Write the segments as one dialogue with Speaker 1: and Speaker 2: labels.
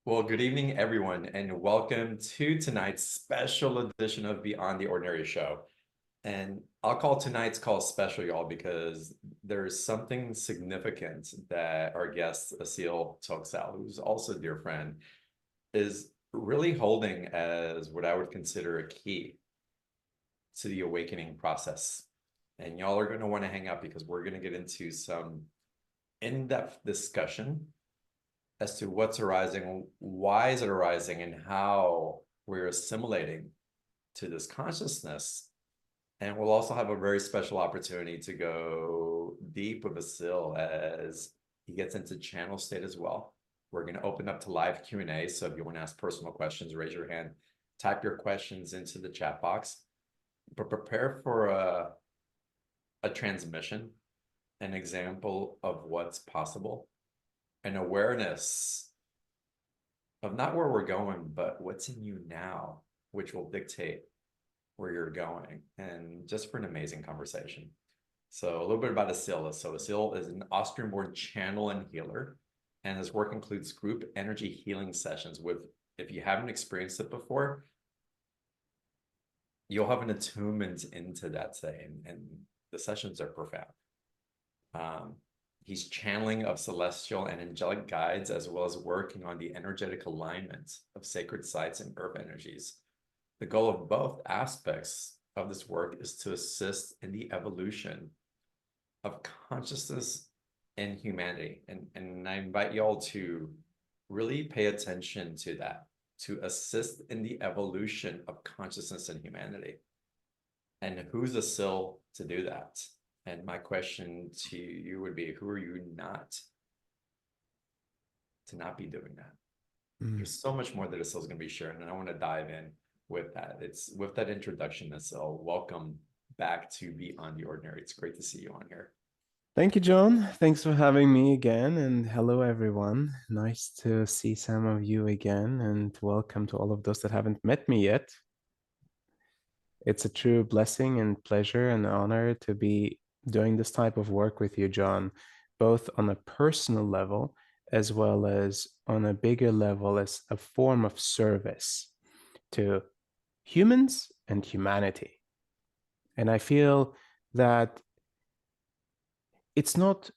Speaker 1: Well, good evening, everyone, and welcome to tonight's special edition of Beyond the Ordinary Show. And I'll call tonight's call special, y'all, because there's something significant that our guest, Asil Toksal, who's also a dear friend, is really holding as what I would consider a key to the awakening process. And y'all are going to want to hang out because we're going to get into some in-depth discussion as to what's arising, why is it arising, and how we're assimilating to this consciousness. And we'll also have a very special opportunity to go deep with Vasil as he gets into channel state as well. We're going to open up to live Q&A. So if you want to ask personal questions, raise your hand, type your questions into the chat box, but prepare for a transmission, an example of what's possible, an awareness of not where we're going, but what's in you now, which will dictate where you're going, and just for an amazing conversation. So a little bit about Asil. So Asil is an Austrian-born channel and healer, and his work includes group energy healing sessions with, if you haven't experienced it before, you'll have an attunement into that setting, and the sessions are profound. He's channeling of celestial and angelic guides, as well as working on the energetic alignment of sacred sites and earth energies. The goal of both aspects of this work is to assist in the evolution of consciousness and humanity. And I invite y'all to really pay attention to that, to assist in the evolution of consciousness and humanity. And who's Asil to do that? And my question to you would be, who are you not to not be doing that? There's so much more that Asil is going to be sharing, and I want to dive in with that. It's with that introduction, Asil. Welcome back to Beyond the Ordinary. It's great to see you on here.
Speaker 2: Thank you, John. Thanks for having me again. And hello, everyone. Nice to see some of you again. And welcome to all of those that haven't met me yet. It's a true blessing and pleasure and honor to be doing this type of work with you, John, both on a personal level as well as on a bigger level as a form of service to humans and humanity. And I feel that it's not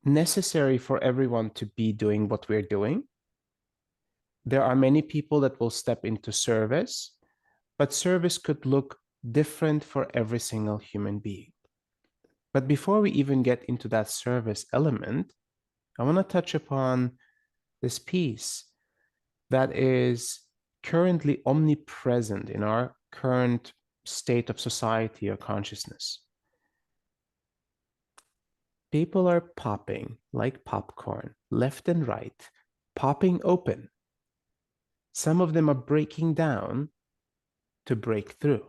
Speaker 2: necessary for everyone to be doing what we're doing. There are many people that will step into service, but service could look different for every single human being. But before we even get into that service element, I want to touch upon this piece that is currently omnipresent in our current state of society or consciousness. People are popping like popcorn, left and right, popping open. Some of them are breaking down to break through.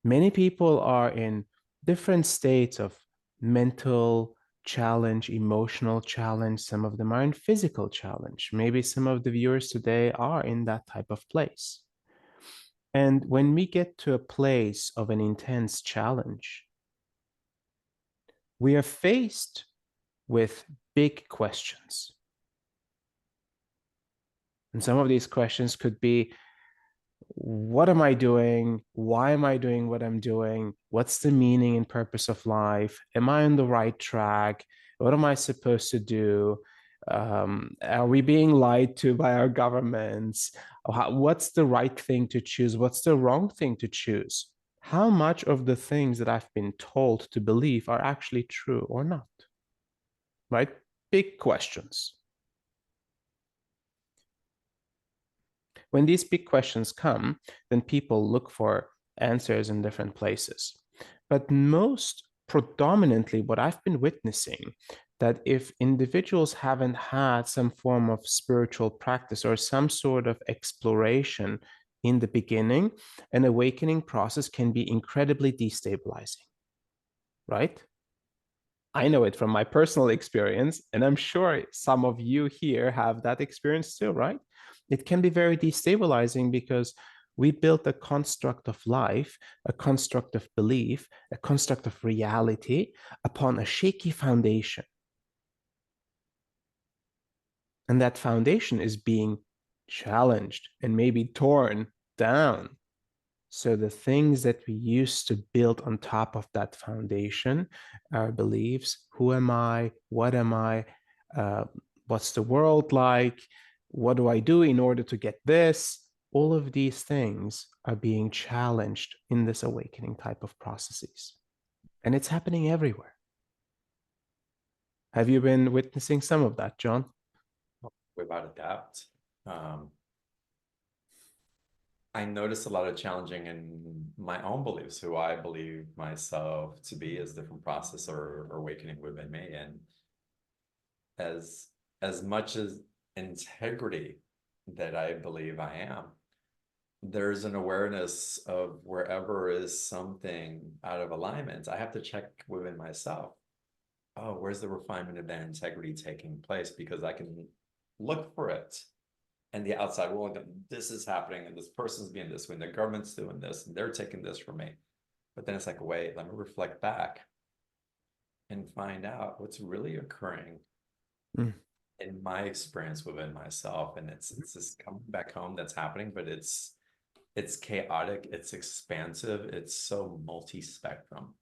Speaker 2: Many people are in different states of mental challenge, emotional challenge. Some of them are in physical challenge. Maybe some of the viewers today are in that type of place. And when we get to a place of an intense challenge, we are faced with big questions. And some of these questions could be, what am I doing? Why am I doing what I'm doing? What's the meaning and purpose of life? Am I on the right track? What am I supposed to do? Are we being lied to by our governments? What's the right thing to choose? What's the wrong thing to choose? How much of the things that I've been told to believe are actually true or not? Right? Big questions. When these big questions come, then people look for answers in different places. But most predominantly, what I've been witnessing, that if individuals haven't had some form of spiritual practice or some sort of exploration in the beginning, an awakening process can be incredibly destabilizing, right? I know it from my personal experience, and I'm sure some of you here have that experience too, right? It can be very destabilizing because we built a construct of life, a construct of belief, a construct of reality upon a shaky foundation. And that foundation is being challenged and maybe torn down. So the things that we used to build on top of that foundation, our beliefs, who am I, uh, what's the world like, what do I do in order to get this? All of these things are being challenged in this awakening type of processes. And it's happening everywhere. Have you been witnessing some of that, John?
Speaker 1: Without a doubt. I notice a lot of challenging in my own beliefs, who I believe myself to be as different process or awakening within me. And as much as integrity that I believe I am, there's an awareness of wherever is something out of alignment, I have to check within myself. Oh, where's the refinement of that integrity taking place? Because I can look for it in the outside world. This is happening, and this person's being this way, and the government's doing this, and they're taking this from me. But then it's like, wait, let me reflect back and find out what's really occurring in my experience within myself. And it's this coming back home that's happening, but it's chaotic, it's expansive, it's so multi-spectrum.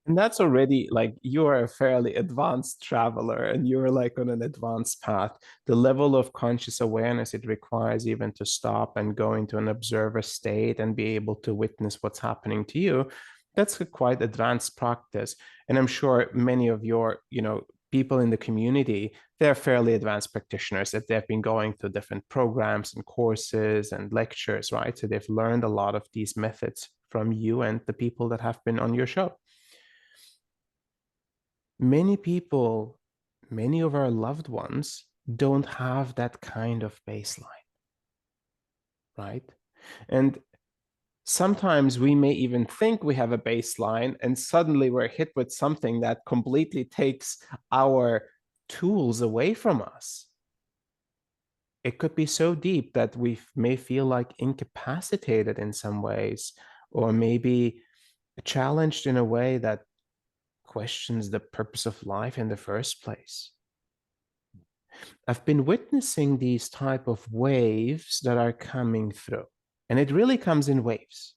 Speaker 2: And that's already like you are a fairly advanced traveler and you're like on an advanced path. The level of conscious awareness it requires even to stop and go into an observer state and be able to witness what's happening to you, that's a quite advanced practice. And I'm sure many of your, people in the community, they're fairly advanced practitioners that they've been going through different programs and courses and lectures, right? So they've learned a lot of these methods from you and the people that have been on your show. Many people, many of our loved ones don't have that kind of baseline, right? And sometimes we may even think we have a baseline and suddenly we're hit with something that completely takes our tools away from us. It could be so deep that we may feel like incapacitated in some ways, or maybe challenged in a way that questions the purpose of life in the first place. I've been witnessing these type of waves that are coming through, and it really comes in waves.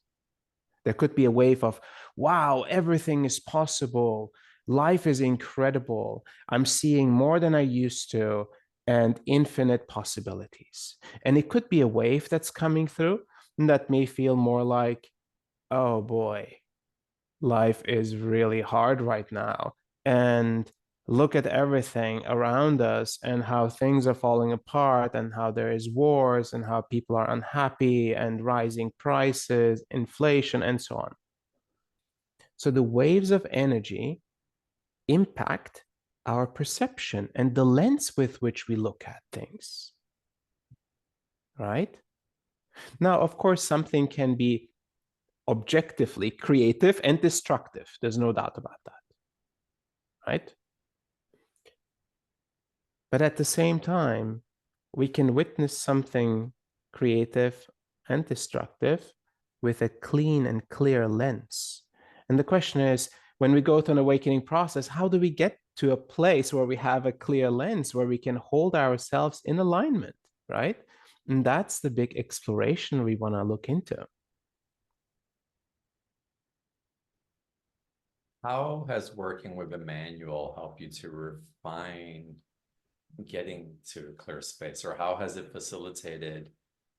Speaker 2: There could be a wave of, wow, everything is possible. Life is incredible. I'm seeing more than I used to, and infinite possibilities. And it could be a wave that's coming through that may feel more like, oh boy, life is really hard right now. And look at everything around us and how things are falling apart and how there is wars and how people are unhappy and rising prices, inflation, and so on. So the waves of energy impact our perception and the lens with which we look at things, right? Now, of course, something can be objectively creative and destructive. There's no doubt about that, right? But at the same time, we can witness something creative and destructive with a clean and clear lens. And the question is, when we go through an awakening process, how do we get to a place where we have a clear lens, where we can hold ourselves in alignment, right? And that's the big exploration we want to look into.
Speaker 1: How has working with Emmanuel helped you to refine getting to a clear space, or how has it facilitated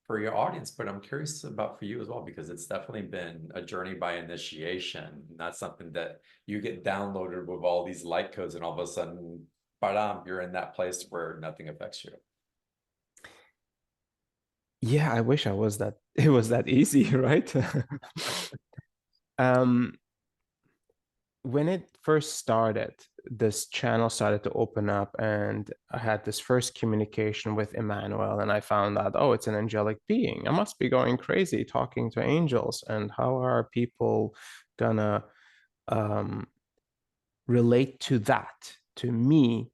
Speaker 1: for your audience? But I'm curious about for you as well, because it's definitely been a journey by initiation, not something that you get downloaded with all these light codes and all of a sudden, bam, you're in that place where nothing affects you.
Speaker 2: Yeah, I wish it was that easy, right? um, when it first started, this channel started to open up, and I had this first communication with Emmanuel, and I found out, oh, it's an angelic being. I must be going crazy talking to angels. And how are people gonna relate to that, to me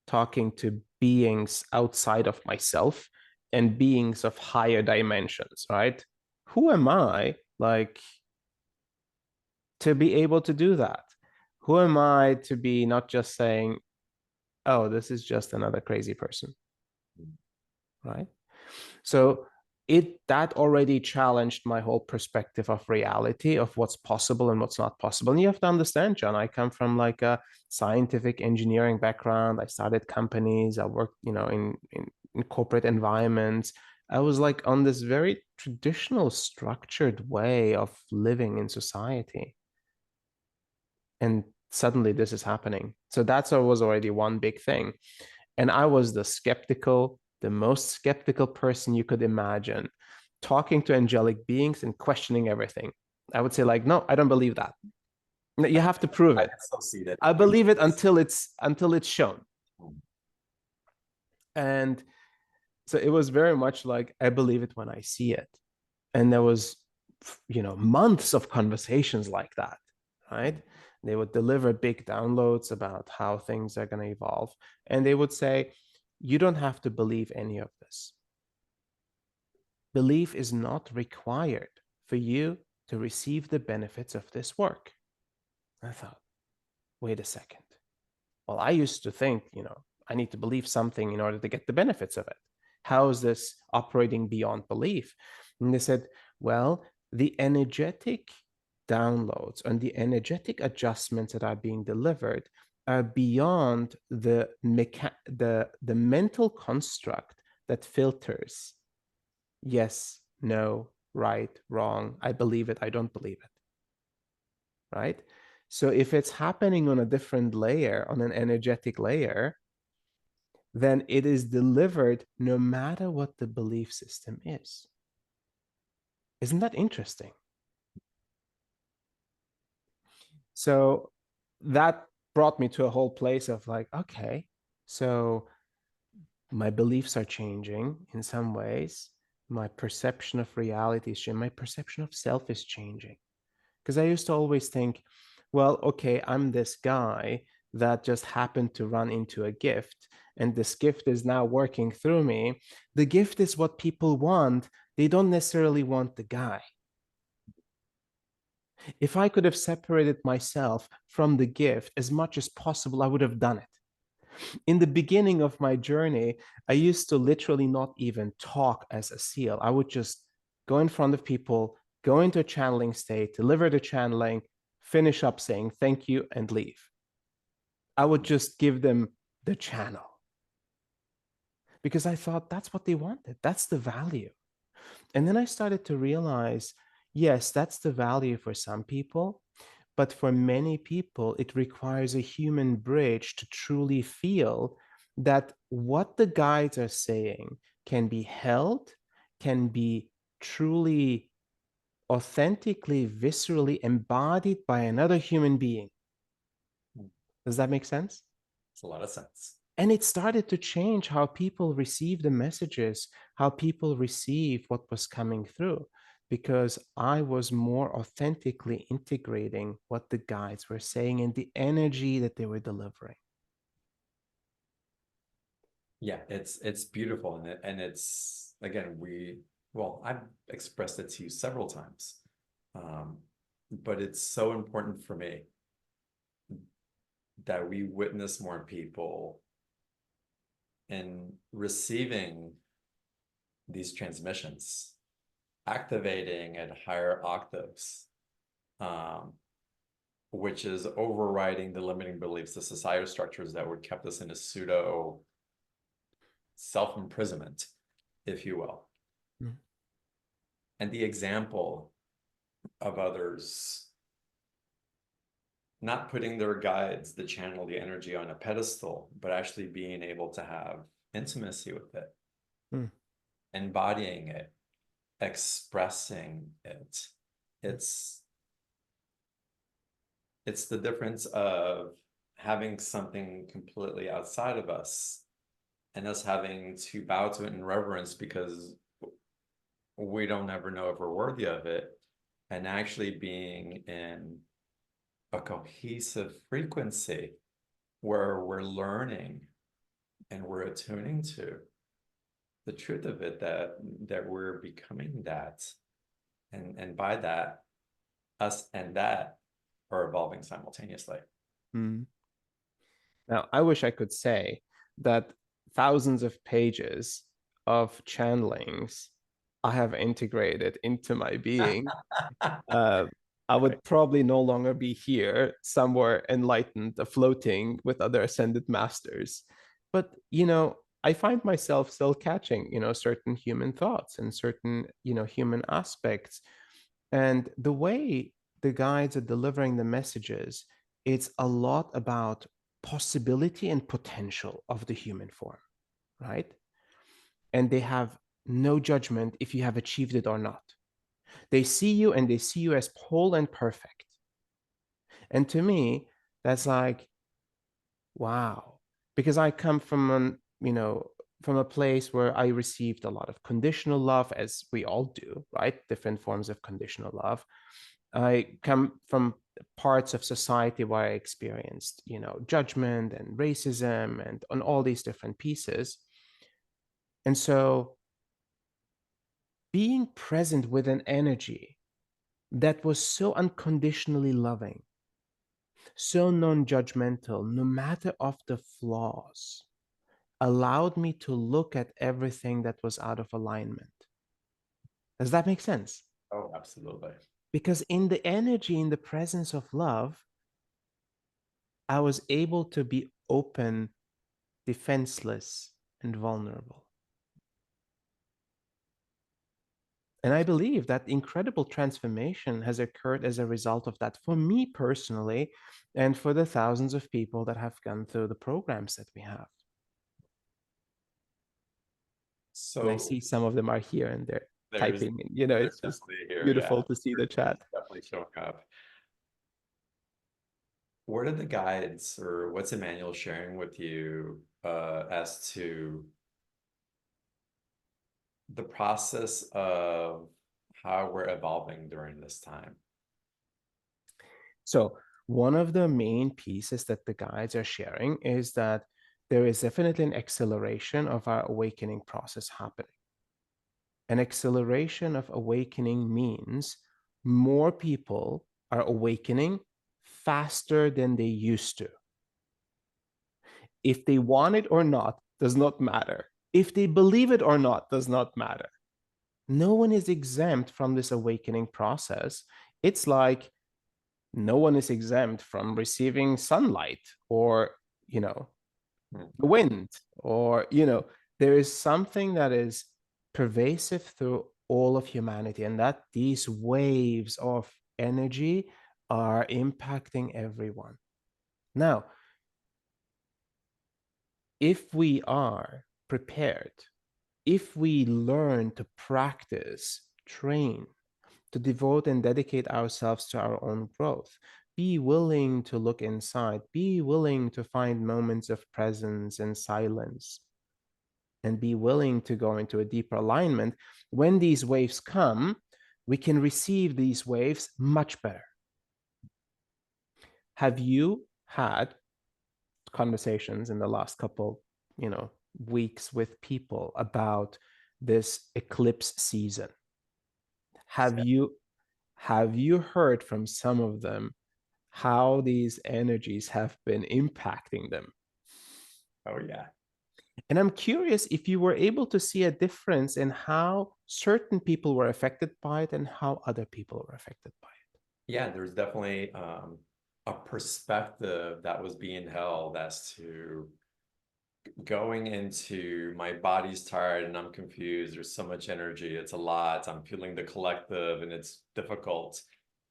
Speaker 2: talking to beings outside of myself and beings of higher dimensions, right? Who am I, like, to be able to do that? Who am I to be not just saying, oh, this is just another crazy person, right? So that already challenged my whole perspective of reality, of what's possible and what's not possible. And you have to understand, John, I come from like a scientific engineering background. I started companies, I worked, in corporate environments. I was like on this very traditional, structured way of living in society. And suddenly this is happening. So that's was already one big thing. And I was the most skeptical person you could imagine, talking to angelic beings and questioning everything. I would say, like, no, I don't believe that. No, you have to prove
Speaker 1: I
Speaker 2: it.
Speaker 1: can still see that.
Speaker 2: I believe it until it's shown.
Speaker 1: Mm.
Speaker 2: And so it was very much like I believe it when I see it. And there was, months of conversations like that, right? They would deliver big downloads about how things are going to evolve. And they would say, you don't have to believe any of this. Belief is not required for you to receive the benefits of this work. I thought, wait a second. Well, I used to think, I need to believe something in order to get the benefits of it. How is this operating beyond belief? And they said, well, the energetic downloads and the energetic adjustments that are being delivered are beyond the mental construct that filters yes, no, right, wrong, I believe it, I don't believe it, right? So if it's happening on a different layer, on an energetic layer, then it is delivered no matter what the belief system is. Isn't that interesting? So that brought me to a whole place of like, okay, so my beliefs are changing in some ways. My perception of reality is changing. My perception of self is changing. Because I used to always think, well, okay, I'm this guy that just happened to run into a gift, and this gift is now working through me. The gift is what people want. They don't necessarily want the guy. If I could have separated myself from the gift as much as possible, I would have done it. In the beginning of my journey, I used to literally not even talk as a seal. I would just go in front of people, go into a channeling state, deliver the channeling, finish up saying thank you, and leave. I would just give them the channel because I thought that's what they wanted. That's the value. And then I started to realize, yes, that's the value for some people. But for many people, it requires a human bridge to truly feel that what the guides are saying can be held, can be truly, authentically, viscerally embodied by another human being. Does that make sense?
Speaker 1: It's a lot of sense.
Speaker 2: And it started to change how people receive the messages, how people receive what was coming through, because I was more authentically integrating what the guides were saying and the energy that they were delivering.
Speaker 1: Yeah, it's beautiful, and it's again I've expressed it to you several times, but it's so important for me that we witness more people in receiving these transmissions, activating at higher octaves, um, which is overriding the limiting beliefs, the societal structures that would kept us in a pseudo self-imprisonment, if you will.
Speaker 2: Mm.
Speaker 1: And the example of others not putting their guides, the channel, the energy on a pedestal, but actually being able to have intimacy with it,
Speaker 2: Mm.
Speaker 1: embodying it, expressing it. It's the difference of having something completely outside of us and us having to bow to it in reverence because we don't ever know if we're worthy of it, and actually being in a cohesive frequency where we're learning and we're attuning to the truth of it, that we're becoming that, and by that, us and that are evolving simultaneously.
Speaker 2: Mm. Now, I wish I could say that thousands of pages of channelings I have integrated into my being. uh, I
Speaker 1: Right.
Speaker 2: would probably no longer be here, somewhere enlightened, floating with other ascended masters. But, I find myself still catching, certain human thoughts and certain, human aspects. And the way the guides are delivering the messages, it's a lot about possibility and potential of the human form, right? And they have no judgment if you have achieved it or not. They see you and they see you as whole and perfect. And to me, that's like, wow. Because I come from from a place where I received a lot of conditional love, as we all do, right? Different forms of conditional love. I come from parts of society where I experienced, judgment and racism and on all these different pieces. And so being present with an energy that was so unconditionally loving, so non-judgmental, no matter of the flaws, allowed me to look at everything that was out of alignment. Does that make sense?
Speaker 1: Oh, absolutely.
Speaker 2: Because in the energy, in the presence of love, I was able to be open, defenseless, and vulnerable. And I believe that incredible transformation has occurred as a result of that for me personally, and for the thousands of people that have gone through the programs that we have. And I
Speaker 1: So
Speaker 2: see some of them are here and they're
Speaker 1: there's
Speaker 2: typing, and
Speaker 1: there's
Speaker 2: it's just
Speaker 1: definitely here, yeah.
Speaker 2: beautiful to see the chat.
Speaker 1: Definitely showing up. What are the guides or what's Emmanuel sharing with you as to the process of how we're evolving during this time?
Speaker 2: So one of the main pieces that the guides are sharing is that there is definitely an acceleration of our awakening process happening. An acceleration of awakening means more people are awakening faster than they used to. If they want it or not, does not matter. If they believe it or not, does not matter. No one is exempt from this awakening process. It's like no one is exempt from receiving sunlight or,
Speaker 1: Hmm.
Speaker 2: the wind, or, there is something that is pervasive through all of humanity, and that these waves of energy are impacting everyone. Now, if we are prepared, if we learn to practice, train, to devote and dedicate ourselves to our own growth, be willing to look inside, be willing to find moments of presence and silence, and be willing to go into a deeper alignment, when these waves come, we can receive these waves much better. Have you had conversations in the last couple, weeks with people about this eclipse season? Have you heard from some of them how these energies have been impacting them?
Speaker 1: Oh, yeah.
Speaker 2: And I'm curious if you were able to see a difference in how certain people were affected by it and how other people were affected by it.
Speaker 1: Yeah, there's definitely a perspective that was being held as to going into my body's tired and I'm confused. There's so much energy. It's a lot. I'm feeling the collective and it's difficult.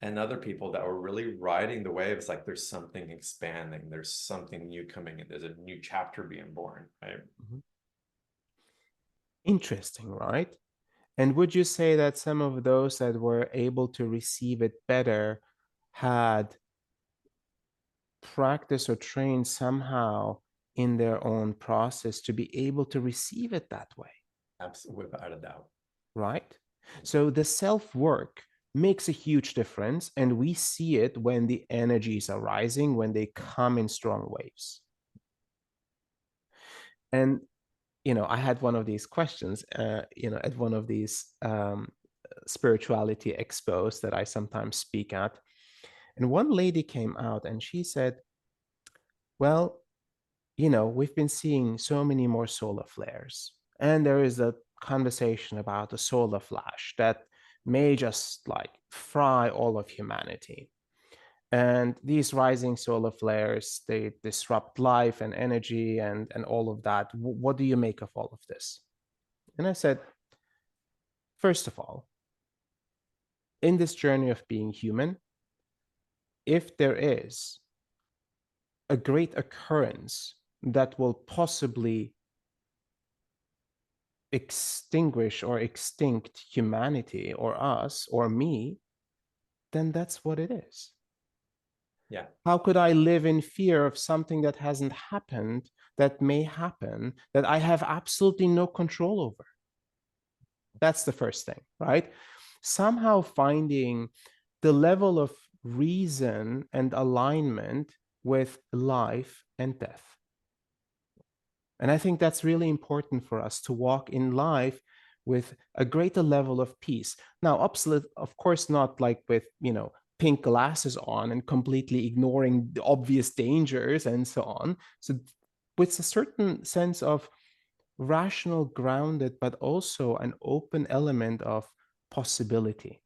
Speaker 1: And other people that were really riding the waves, like there's something expanding, there's something new coming in, there's a new chapter being born, right?
Speaker 2: Mhm. Interesting, right? And would you say that some of those that were able to receive it better had practiced or trained somehow in their own process to be able to receive it that way?
Speaker 1: Absolutely, without a doubt.
Speaker 2: Right? So the self work makes a huge difference, and we see it when the energies are rising, when they come in strong waves. And I had one of these questions, at one of these spirituality expos that I sometimes speak at, and one lady came out and she said, "Well, we've been seeing so many more solar flares, and there is a conversation about a solar flash that may just like fry all of humanity. And these rising solar flares, they disrupt life and energy and all of that. What do you make of all of this? And I said, first of all, in this journey of being human, if there is a great occurrence that will possibly extinguish or extinct humanity or us or me, then that's what it is.
Speaker 1: Yeah.
Speaker 2: How could I live in fear of something that hasn't happened, that may happen, that I have absolutely no control over? That's the first thing, right? Somehow finding the level of reason and alignment with life and death. And I think that's really important for us to walk in life with a greater level of peace. Now, of course, not like with, pink glasses on and completely ignoring the obvious dangers and so on. So with a certain sense of rational, grounded, but also an open element of possibility.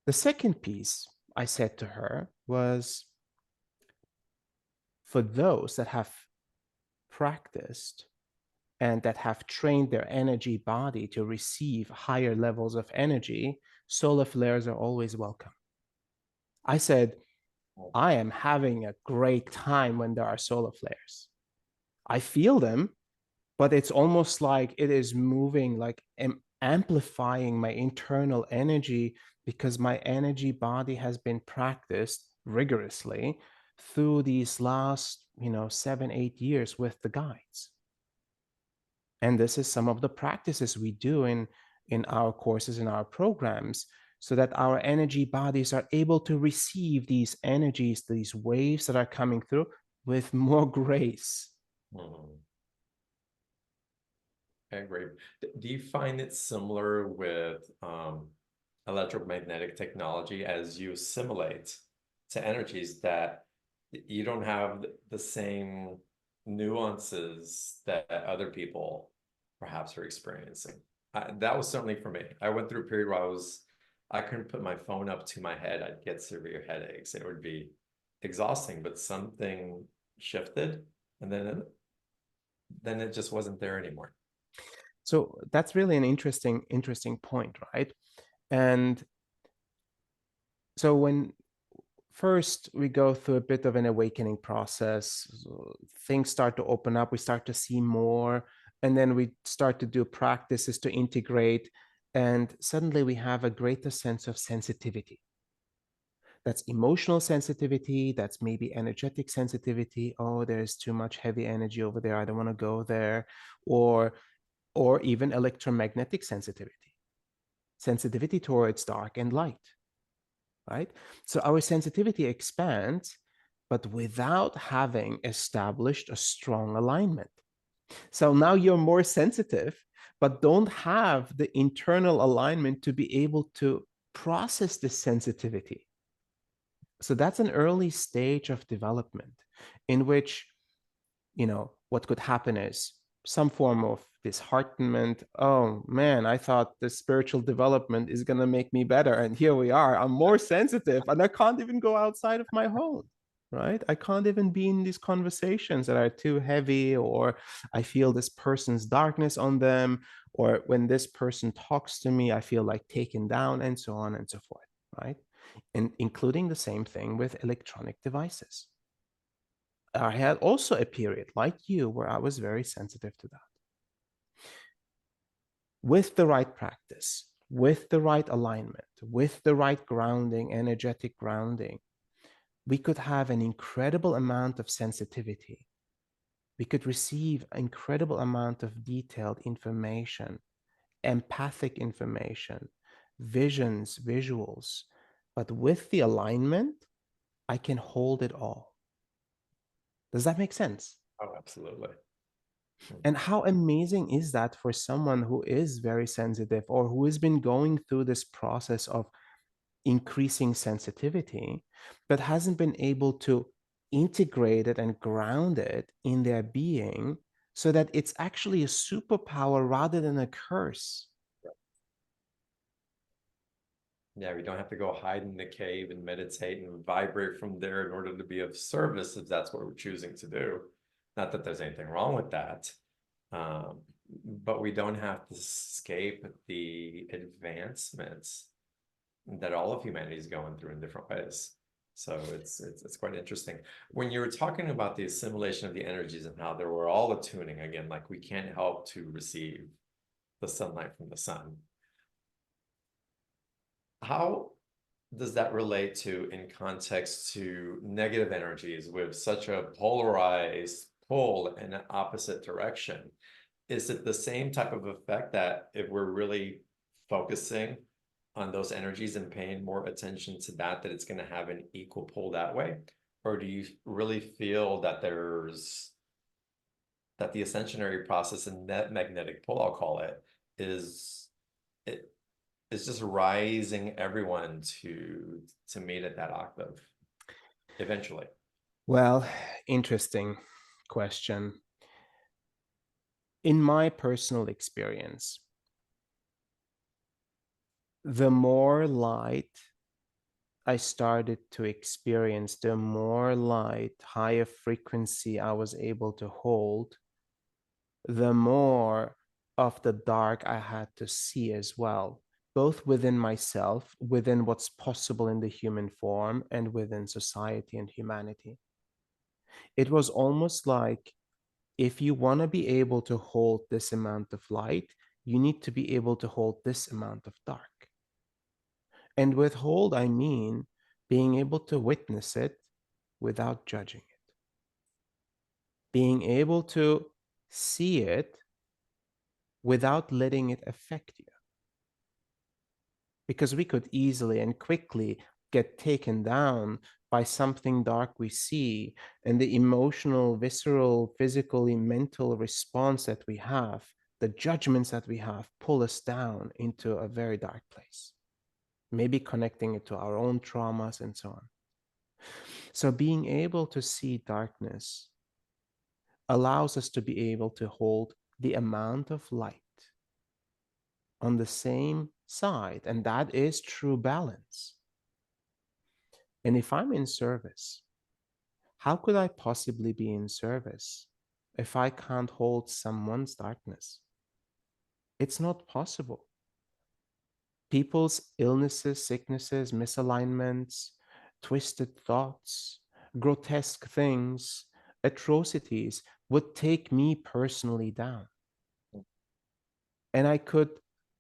Speaker 2: The second piece I said to her was, for those that have practiced and that have trained their energy body to receive higher levels of energy, solar flares are always welcome. I said, I am having a great time when there are solar flares. I feel them, but it's almost like it is moving, like amplifying my internal energy, because my energy body has been practiced rigorously through these last 7-8 years with the guides. And this is some of the practices we do in our courses, in our programs, so that our energy bodies are able to receive these energies, these waves that are coming through, with more grace.
Speaker 1: Mhm. Okay, great. Do you find it similar with electromagnetic technology as you assimilate to energies that you don't have the same nuances that other people perhaps are experiencing? That was certainly for me. I went through a period where I couldn't put my phone up to my head. I'd get severe headaches. It would be exhausting, but something shifted, and then it just wasn't there anymore.
Speaker 2: So that's really an interesting point, right? And so when first we go through a bit of an awakening process, things start to open up, we start to see more, and then we start to do practices to integrate, and suddenly we have a greater sense of sensitivity. That's emotional sensitivity, that's maybe energetic sensitivity. Oh, there's too much heavy energy over there, I don't want to go there. Or even electromagnetic sensitivity towards dark and light, right? So our sensitivity expands, but without having established a strong alignment. So now you're more sensitive, but don't have the internal alignment to be able to process this sensitivity. So that's an early stage of development in which, what could happen is some form of disheartenment. Oh man, I thought the spiritual development is going to make me better. And here we are. I'm more sensitive and I can't even go outside of my home, right? I can't even be in these conversations that are too heavy, or I feel this person's darkness on them, or when this person talks to me, I feel like taken down, and so on and so forth, right? And including the same thing with electronic devices. I had also a period like you where I was very sensitive to that. With the right practice, with the right alignment, with the right grounding, energetic grounding, we could have an incredible amount of sensitivity. We could receive an incredible amount of detailed information, empathic information, visions, visuals. But with the alignment, I can hold it all. Does that make sense?
Speaker 1: Oh, absolutely.
Speaker 2: And how amazing is that for someone who is very sensitive or who has been going through this process of increasing sensitivity, but hasn't been able to integrated and grounded in their being so that it's actually a superpower rather than a curse.
Speaker 1: Yeah, we don't have to go hide in the cave and meditate and vibrate from there in order to be of service if that's what we're choosing to do. Not that there's anything wrong with that, um, but we don't have to escape the advancements that all of humanity is going through in different ways. So it's quite interesting. When you were talking about the assimilation of the energies and how they were all attuning again, like we can't help to receive the sunlight from the sun. How does that relate to in context to negative energies with such a polarized pull in an opposite direction? Is it the same type of effect that if we're really focusing on those energies and paying more attention to that, that it's going to have an equal pull that way? Or do you really feel that that the ascensionary process and that magnetic pull, I'll call it, is it is just rising everyone to meet at that octave eventually?
Speaker 2: Well, interesting question. In my personal experience, the more light I started to experience, the more light, higher frequency I was able to hold, the more of the dark I had to see as well, both within myself, within what's possible in the human form, and within society and humanity. It was almost like if you want to be able to hold this amount of light, you need to be able to hold this amount of dark. And with hold, I mean being able to witness it without judging it, being able to see it without letting it affect you. Because we could easily and quickly get taken down by something dark we see, and the emotional, visceral, physically, mental response that we have, the judgments that we have, pull us down into a very dark place, maybe connecting it to our own traumas and so on. So being able to see darkness allows us to be able to hold the amount of light on the same side, and that is true balance. And if I'm in service, how could I possibly be in service if I can't hold someone's darkness? It's not possible. People's illnesses, sicknesses, misalignments, twisted thoughts, grotesque things, atrocities would take me personally down. And I could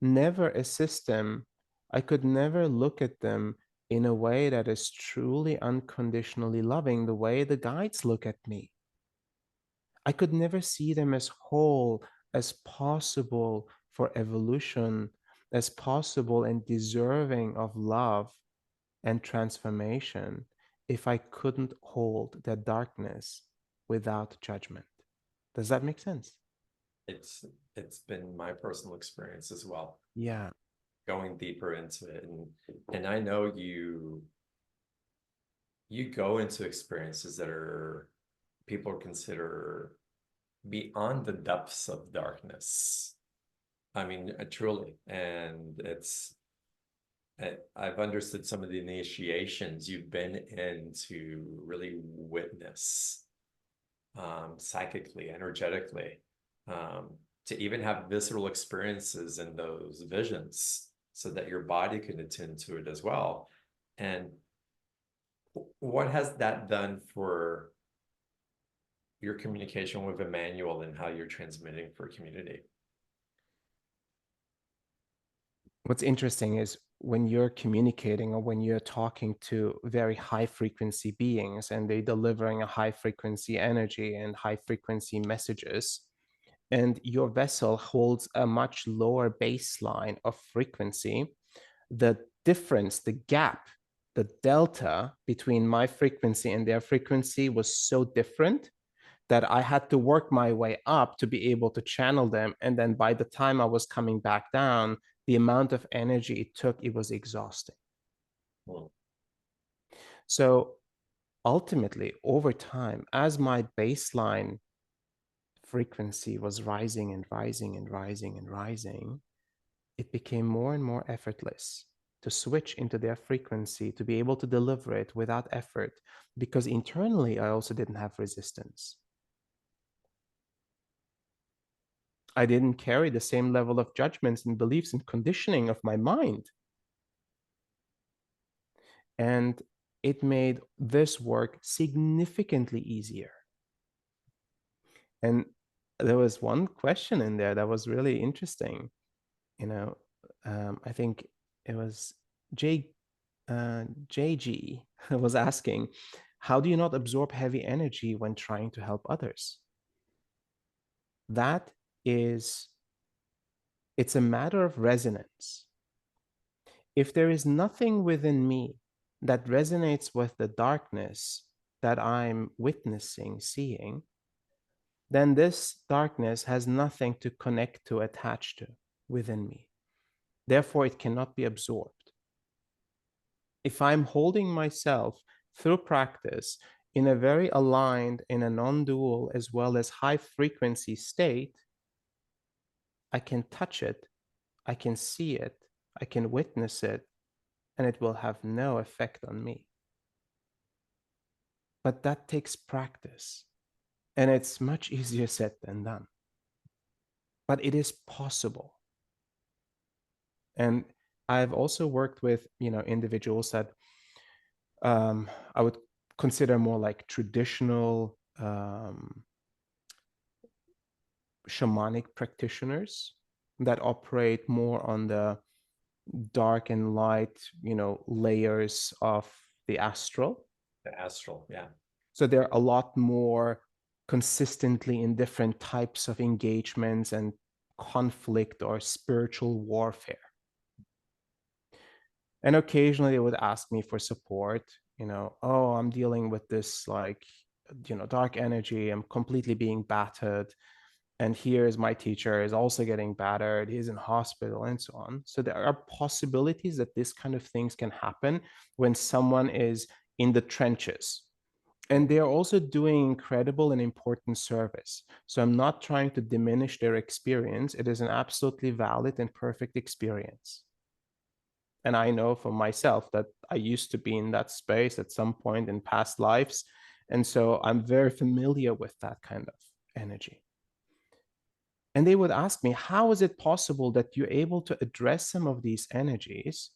Speaker 2: never assist them. I could never look at them in a way that is truly unconditionally loving, the way the guides look at me. I could never see them as whole, as possible for evolution, as possible and deserving of love and transformation if I couldn't hold their darkness without judgment. Does that make sense?
Speaker 1: It's it's been my personal experience as well,
Speaker 2: Yeah.
Speaker 1: going deeper into it. And I know you go into experiences that are people consider beyond the depths of darkness. I mean, truly. And I've understood some of the initiations you've been in to really witness, psychically, energetically, to even have visceral experiences in those visions so that your body can attend to it as well. And what has that done for your communication with Emmanuel and how you're transmitting for community?
Speaker 2: What's interesting is when you're communicating or when you're talking to very high frequency beings and they're delivering a high frequency energy and high frequency messages, and your vessel holds a much lower baseline of frequency, the difference, the gap, the delta between my frequency and their frequency was so different that I had to work my way up to be able to channel them. And then by the time I was coming back down, the amount of energy it took, it was exhausting.
Speaker 1: Well,
Speaker 2: So ultimately, over time, as my baseline frequency was rising and rising and rising and rising, it became more and more effortless to switch into their frequency, to be able to deliver it without effort, because internally I also didn't have resistance. I didn't carry the same level of judgments and beliefs and conditioning of my mind. And it made this work significantly easier. And there was one question in there that was really interesting. I think it was JG was asking, how do you not absorb heavy energy when trying to help others? It's a matter of resonance. If there is nothing within me that resonates with the darkness that I'm witnessing, seeing, then this darkness has nothing to connect to, attach to within me. Therefore, it cannot be absorbed. If I'm holding myself through practice in a very aligned, in a non-dual as well as high frequency state, I can touch it, I can see it, I can witness it, and it will have no effect on me. But that takes practice, and it's much easier said than done. But it is possible. And I've also worked with, individuals that I would consider more like traditional shamanic practitioners that operate more on the dark and light, layers of the astral.
Speaker 1: The astral, yeah.
Speaker 2: So they're a lot more consistently in different types of engagements and conflict or spiritual warfare. And occasionally they would ask me for support, oh, I'm dealing with this dark energy, I'm completely being battered. And here's my teacher is also getting battered, he's in hospital, and so on. So there are possibilities that this kind of things can happen when someone is in the trenches. And they are also doing incredible and important service. So I'm not trying to diminish their experience. It is an absolutely valid and perfect experience. And I know for myself that I used to be in that space at some point in past lives. And so I'm very familiar with that kind of energy. And they would ask me, how is it possible that you're able to address some of these energies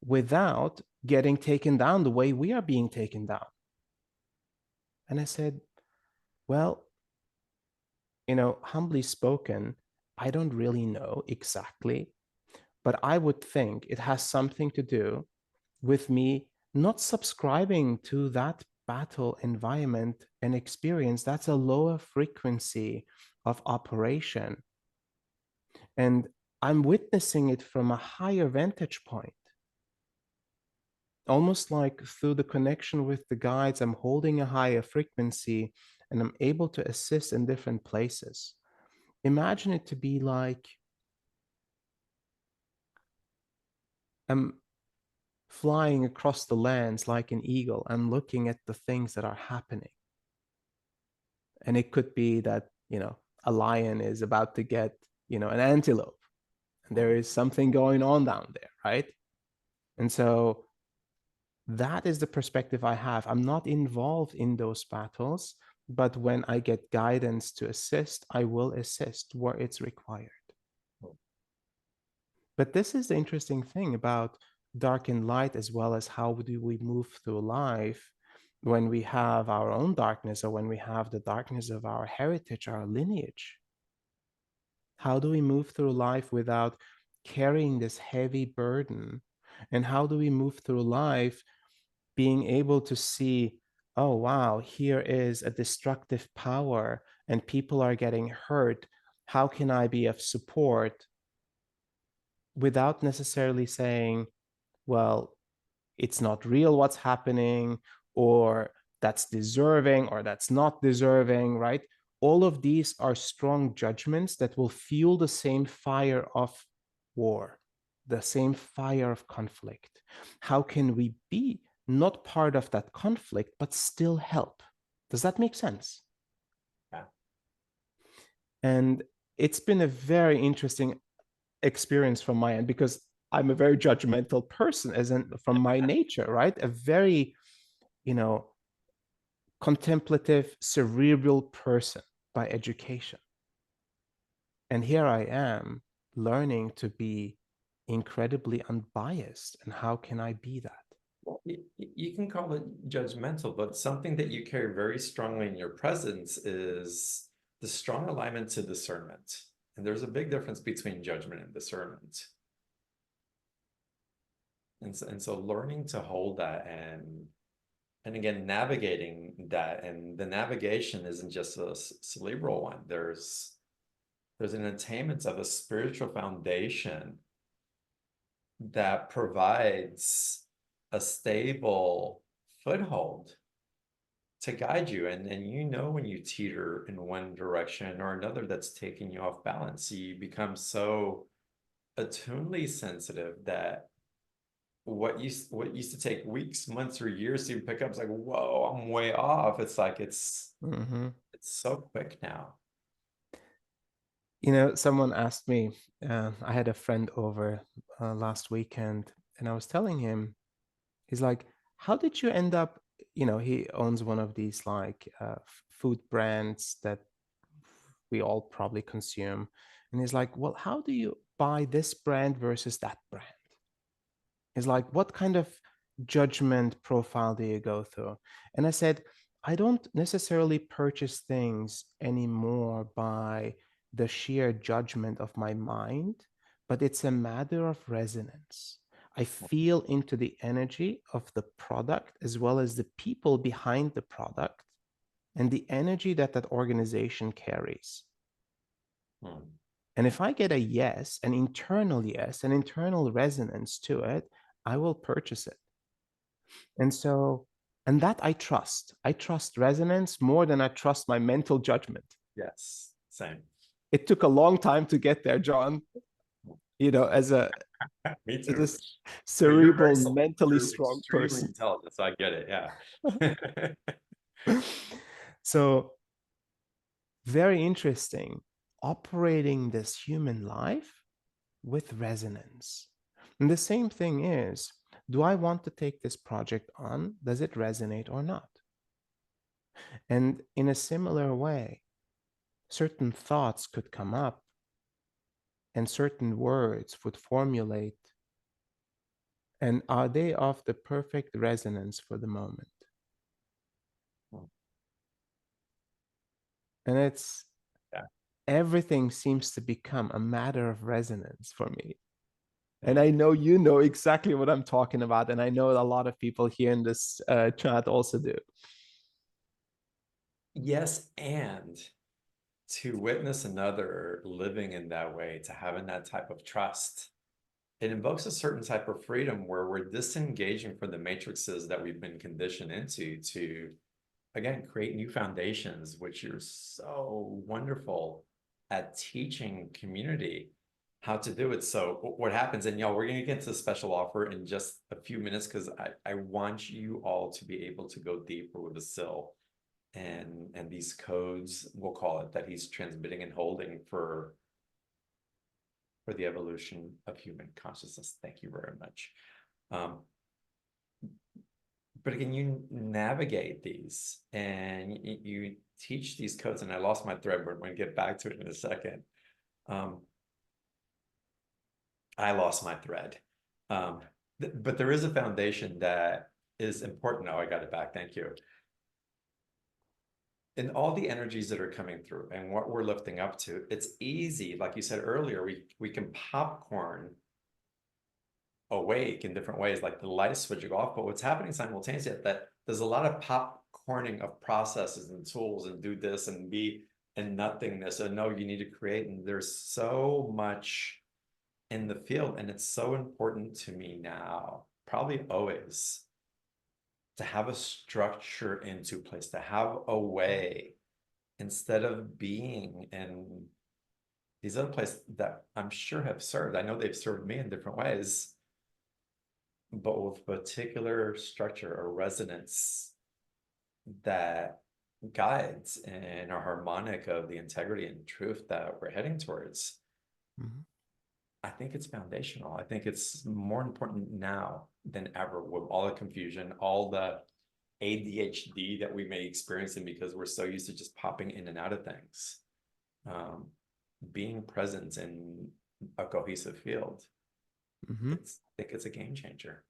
Speaker 2: without getting taken down the way we are being taken down? And I said, well, humbly spoken, I don't really know exactly, but I would think it has something to do with me not subscribing to that battle environment and experience. That's a lower frequency of operation. And I'm witnessing it from a higher vantage point. Almost like through the connection with the guides, I'm holding a higher frequency and I'm able to assist in different places. Imagine it to be like I'm flying across the lands like an eagle. I'm looking at the things that are happening. And it could be that, a lion is about to get, an antelope. And there is something going on down there, right? And so that is the perspective I have. I'm not involved in those battles, but when I get guidance to assist, I will assist where it's required. But this is the interesting thing about dark and light, as well as how do we move through life when we have our own darkness or when we have the darkness of our heritage, our lineage. How do we move through life without carrying this heavy burden? And how do we move through life being able to see, oh, wow, here is a destructive power and people are getting hurt. How can I be of support? Without necessarily saying, well, it's not real what's happening, or that's deserving, or that's not deserving, right? All of these are strong judgments that will fuel the same fire of war, the same fire of conflict. How can we be not part of that conflict, but still help. Does that make sense?
Speaker 1: Yeah.
Speaker 2: And it's been a very interesting experience from my end, because I'm a very judgmental person as in from my nature, right? A very, contemplative, cerebral person by education. And here I am learning to be incredibly unbiased. And how can I be that?
Speaker 1: Well, you can call it judgmental, but something that you carry very strongly in your presence is the strong alignment to discernment. And there's a big difference between judgment and discernment. And so learning to hold that and again navigating that, and the navigation isn't just a cerebral one. There's an attainment of a spiritual foundation that provides a stable foothold to guide you, and when you teeter in one direction or another that's taking you off balance. You become so attunely sensitive that what used to take weeks, months, or years to even pick up, it's like, whoa, I'm way off. It's like it's so quick now.
Speaker 2: Someone asked me, I had a friend over last weekend, and I was telling him, he's like, how did you end up, he owns one of these like food brands that we all probably consume. And he's like, well, how do you buy this brand versus that brand? He's like, what kind of judgment profile do you go through? And I said, I don't necessarily purchase things anymore by the sheer judgment of my mind, but it's a matter of resonance. I feel into the energy of the product as well as the people behind the product and the energy that that organization carries. And if I get a yes, an internal resonance to it, I will purchase it. And that I trust. I trust resonance more than I trust my mental judgment.
Speaker 1: Yes, same.
Speaker 2: It took a long time to get there, John. As a
Speaker 1: Me
Speaker 2: as
Speaker 1: too.
Speaker 2: a cerebral, mentally
Speaker 1: You're
Speaker 2: strong
Speaker 1: extremely
Speaker 2: person.
Speaker 1: intelligent, so I get it. Yeah.
Speaker 2: So very interesting, operating this human life with resonance. And the same thing is, do I want to take this project on? Does it resonate or not? And in a similar way, certain thoughts could come up and certain words would formulate. And are they of the perfect resonance for the moment? And
Speaker 1: Yeah.
Speaker 2: everything seems to become a matter of resonance for me. And I know you know exactly what I'm talking about. And I know a lot of people here in this chat also do.
Speaker 1: Yes, and to witness another living in that way, to having that type of trust, it invokes a certain type of freedom where we're disengaging from the matrices that we've been conditioned into to, again, create new foundations, which you're so wonderful at teaching community how to do it. So what happens, and y'all, we're going to get to the special offer in just a few minutes because I want you all to be able to go deeper with the SIL and these codes, we'll call it, that he's transmitting and holding for the evolution of human consciousness. Thank you very much. But again, you navigate these and you teach these codes, and I lost my thread, but we're going to get back to it in a second. I lost my thread. But there is a foundation that is important. Oh, I got it back. Thank you. In all the energies that are coming through and what we're lifting up to, it's easy. Like you said earlier, we can popcorn awake in different ways, like the light switch go off. But what's happening simultaneously is that there's a lot of popcorning of processes and tools and do this and be and nothingness. And no, you need to create. And there's so much in the field. And it's so important to me now, probably always, to have a structure into place, to have a way instead of being in these other places that I'm sure have served. I know they've served me in different ways. but with particular structure or resonance that guides and a harmonic of the integrity and truth that we're heading towards.
Speaker 2: Mhm.
Speaker 1: I think it's foundational. I think it's more important now than ever with all the confusion, all the ADHD that we may experience because we're so used to just popping in and out of things. Um, Being present in a cohesive field,
Speaker 2: Mhm.
Speaker 1: I think it's a game changer.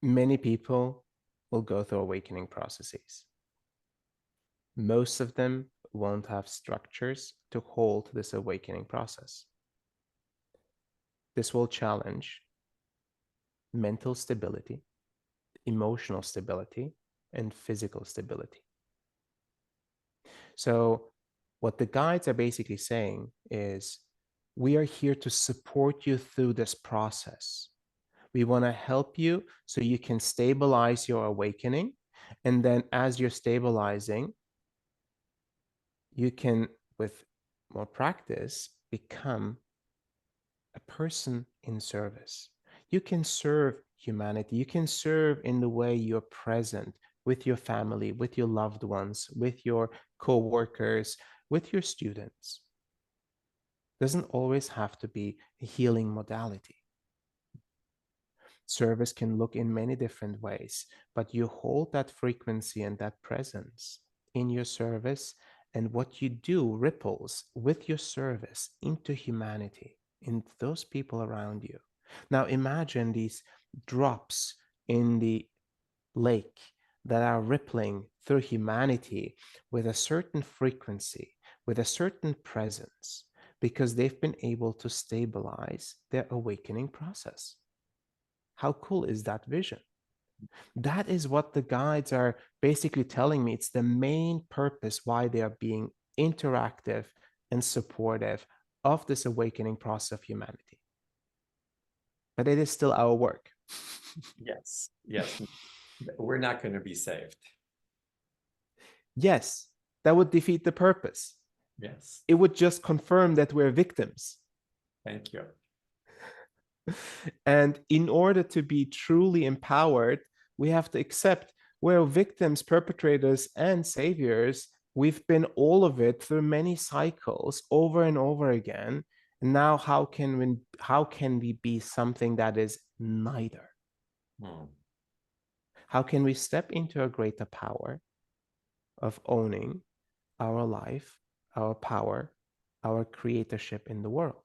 Speaker 2: Many people will go through awakening processes. Most of them won't have structures to hold this awakening process. This will challenge mental stability, emotional stability, and physical stability. So, what the guides are basically saying is, we are here to support you through this process. We want to help you so you can stabilize your awakening. And then, as you're stabilizing, you can, with more practice, become a person in service. You can serve humanity. You can serve in the way you're present with your family, with your loved ones, with your co-workers, with your students. Doesn't always have to be a healing modality. Service can look in many different ways, but you hold that frequency and that presence in your service, and what you do ripples with your service into humanity, in those people around you. Now imagine these drops in the lake that are rippling through humanity with a certain frequency, with a certain presence, because they've been able to stabilize their awakening process. How cool is that vision? That is what the guides are basically telling me. It's the main purpose why they are being interactive and supportive of this awakening process of humanity. But it is still our work.
Speaker 1: Yes, yes. We're not going to be saved.
Speaker 2: Yes, that would defeat the purpose.
Speaker 1: Yes.
Speaker 2: It would just confirm that we're victims.
Speaker 1: Thank you.
Speaker 2: And in order to be truly empowered, we have to accept we're victims, perpetrators, and saviors. We've been all of it through many cycles over and over again. And now how can we be something that is neither?
Speaker 1: Hmm.
Speaker 2: How can we step into a greater power of owning our life, our power, our creatorship in the world?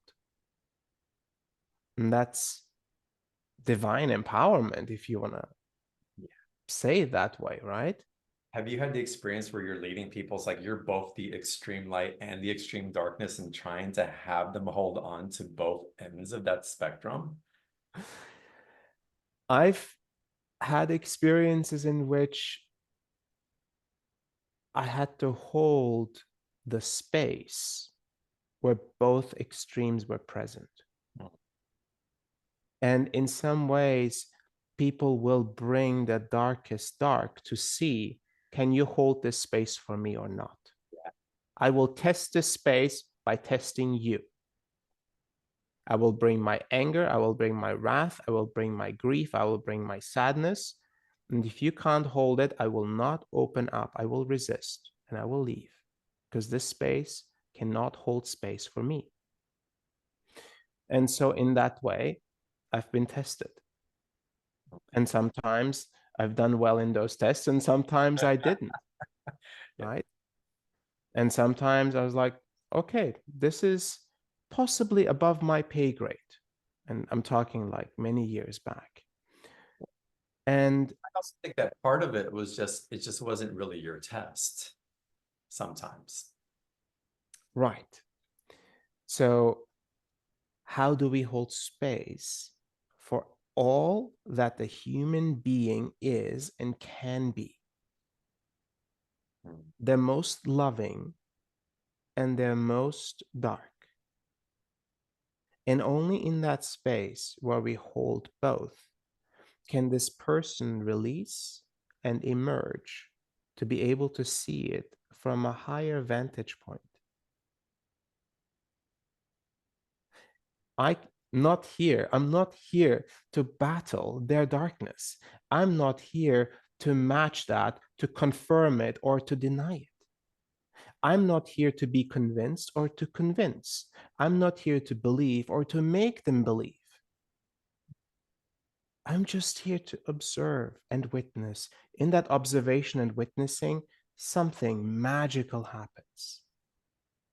Speaker 2: And that's divine empowerment, if you want to say it that way, right?
Speaker 1: Have you had the experience where you're leading people? It's like you're both the extreme light and the extreme darkness and trying to have them hold on to both ends of that spectrum?
Speaker 2: I've had experiences in which I had to hold the space where both extremes were present.
Speaker 1: Hmm.
Speaker 2: And in some ways, people will bring the darkest dark to see, can you hold this space for me or not? I will test this space by testing you. I will bring my anger, I will bring my wrath, I will bring my grief, I will bring my sadness. And if you can't hold it, I will not open up. I will resist and I will leave, because this space cannot hold space for me. And so, in that way, I've been tested. And sometimes I've done well in those tests, and sometimes I didn't,
Speaker 1: Yeah.
Speaker 2: right? And sometimes I was like, okay, this is possibly above my pay grade. And I'm talking like many years back. And
Speaker 1: I also think that part of it was it just wasn't really your test sometimes.
Speaker 2: right. So, how do we hold space for all that the human being is and can be?
Speaker 1: Hmm.
Speaker 2: Their most loving and their most dark. And only in that space where we hold both can this person release and emerge to be able to see it from a higher vantage point. not here. I'm not here to battle their darkness. I'm not here to match that, to confirm it, or to deny it. I'm not here to be convinced or to convince. I'm not here to believe or to make them believe. I'm just here to observe and witness. In that observation and witnessing, something magical happens,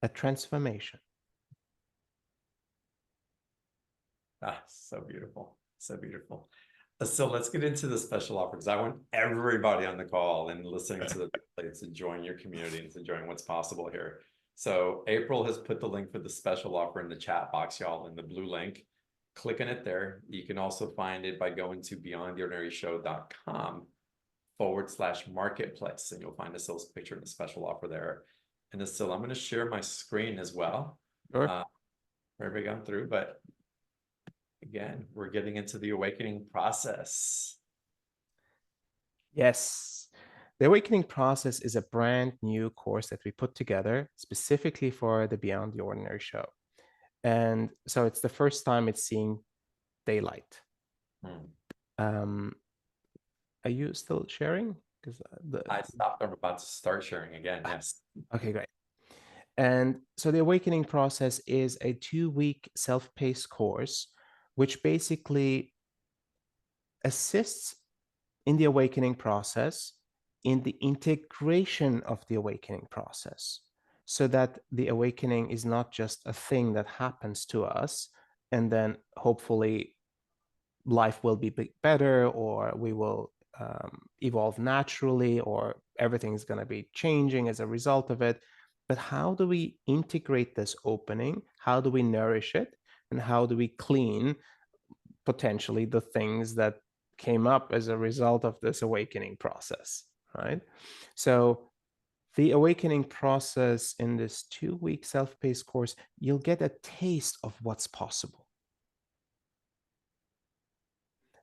Speaker 2: a transformation.
Speaker 1: Ah, so beautiful. So beautiful. So let's get into the special offer because I want everybody on the call and listening to the replays to join your community and to join what's possible here. So April has put the link for the special offer in the chat box, y'all, in the blue link. Click on it there. You can also find it by going to beyondtheordinaryshow.com/marketplace, and you'll find a sales picture and the special offer there. And so I'm going to share my screen as well.
Speaker 2: Sure.
Speaker 1: For everybody gone through, but again, we're getting into the awakening process.
Speaker 2: Yes. The Awakening Process is a brand new course that we put together specifically for the Beyond the Ordinary show. And so it's the first time it's seeing daylight. Are you still sharing? Because
Speaker 1: I stopped. I'm about to start sharing again. Yes.
Speaker 2: Okay, great. And so the Awakening Process is a 2-week self-paced course, which basically assists in the awakening process, in the integration of the awakening process, so that the awakening is not just a thing that happens to us and then hopefully life will be better, or we will evolve naturally, or everything's going to be changing as a result of it. But how do we integrate this opening? How do we nourish it? And how do we clean potentially the things that came up as a result of this awakening process, right? So the awakening process in this 2-week self-paced course, you'll get a taste of what's possible.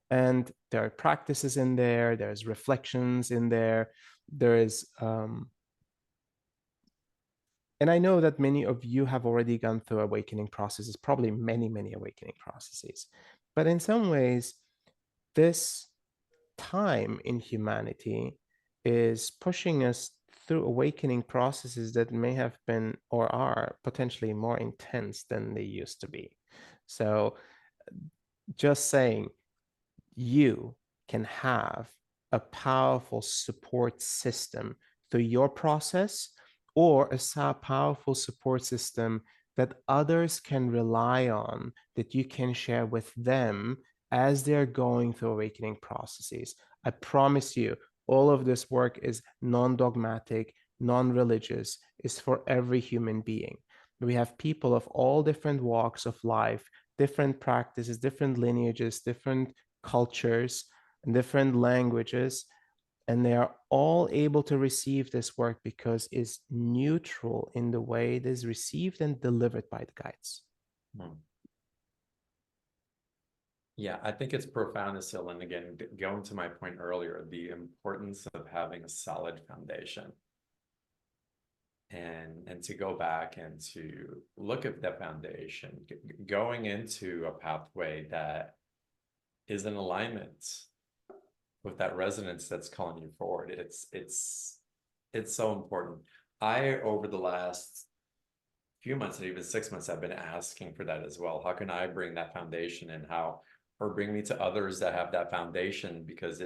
Speaker 2: And there are practices in there, there's reflections in there, there is, and I know that many of you have already gone through awakening processes, probably many, many awakening processes. But in some ways, this time in humanity is pushing us through awakening processes that may have been or are potentially more intense than they used to be. So just saying, you can have a powerful support system through your process, or a powerful support system that others can rely on, that you can share with them as they're going through awakening processes. I promise you, all of this work is non-dogmatic, non-religious, is for every human being. We have people of all different walks of life, different practices, different lineages, different cultures, and different languages, and they are all able to receive this work because it's neutral in the way it is received and delivered by the guides.
Speaker 1: Yeah, I think it's profound, Asil. And again, going to my point earlier, the importance of having a solid foundation. And to go back and to look at that foundation, going into a pathway that is in alignment with that resonance that's calling you forward. It's so important. Over the last few months and even 6 months, I've been asking for that as well. How can I bring that foundation and or bring me to others that have that foundation? Because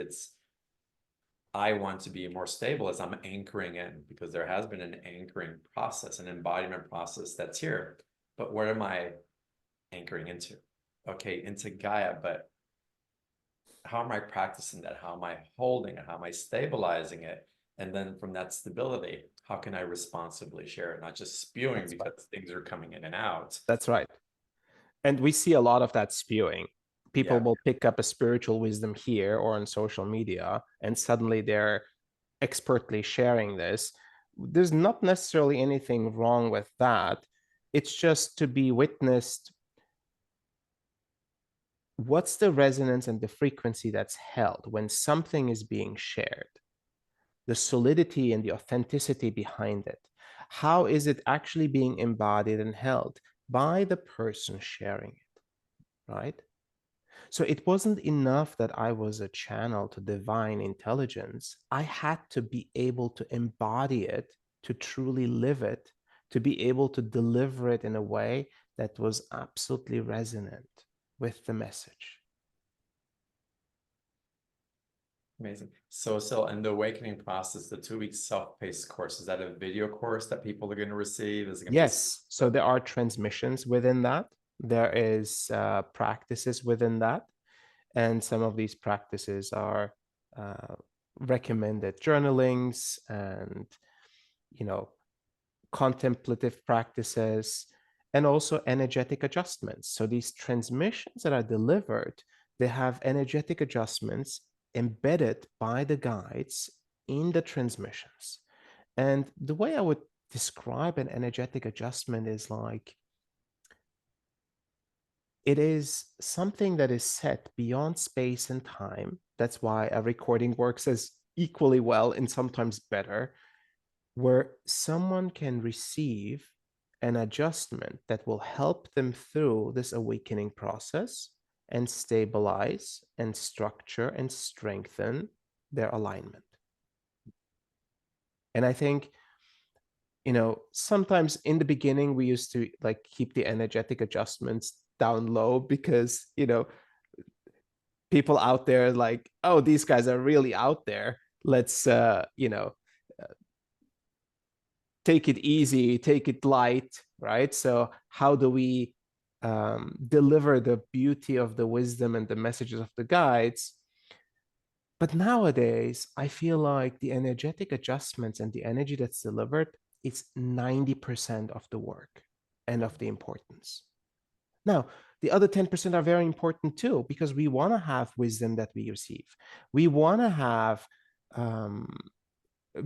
Speaker 1: I want to be more stable as I'm anchoring in, because there has been an anchoring process, an embodiment process that's here. But where am I anchoring into? Okay, into Gaia, but how am I practicing that? How am I holding it? How am I stabilizing it? And then from that stability, how can I responsibly share it? Not just spewing because things are coming in and out.
Speaker 2: That's right. And we see a lot of that spewing. People will pick up a spiritual wisdom here or on social media, and suddenly they're expertly sharing this. There's not necessarily anything wrong with that. It's just to be witnessed. What's the resonance and the frequency that's held when something is being shared? The solidity and the authenticity behind it. How is it actually being embodied and held by the person sharing it? right? So it wasn't enough that I was a channel to divine intelligence. I had to be able to embody it, to truly live it, to be able to deliver it in a way that was absolutely resonant with the message.
Speaker 1: Amazing. So in the awakening process, the 2 week self-paced course, is that a video course that people are going to receive? Is it going to be?
Speaker 2: Yes, so there are transmissions within that. There is practices within that. And some of these practices are recommended journalings and, you know, contemplative practices, and also energetic adjustments. So these transmissions that are delivered, they have energetic adjustments embedded by the guides in the transmissions. And the way I would describe an energetic adjustment is like it is something that is set beyond space and time. That's why a recording works as equally well and sometimes better, where someone can receive an adjustment that will help them through this awakening process and stabilize and structure and strengthen their alignment. And I think, sometimes in the beginning, we used to like keep the energetic adjustments down low because, people out there like, oh, these guys are really out there. Let's, take it easy, take it light, right? So how do we deliver the beauty of the wisdom and the messages of the guides? But nowadays, I feel like the energetic adjustments and the energy that's delivered is 90% of the work and of the importance. Now, the other 10% are very important too, because we want to have wisdom that we receive. We want to have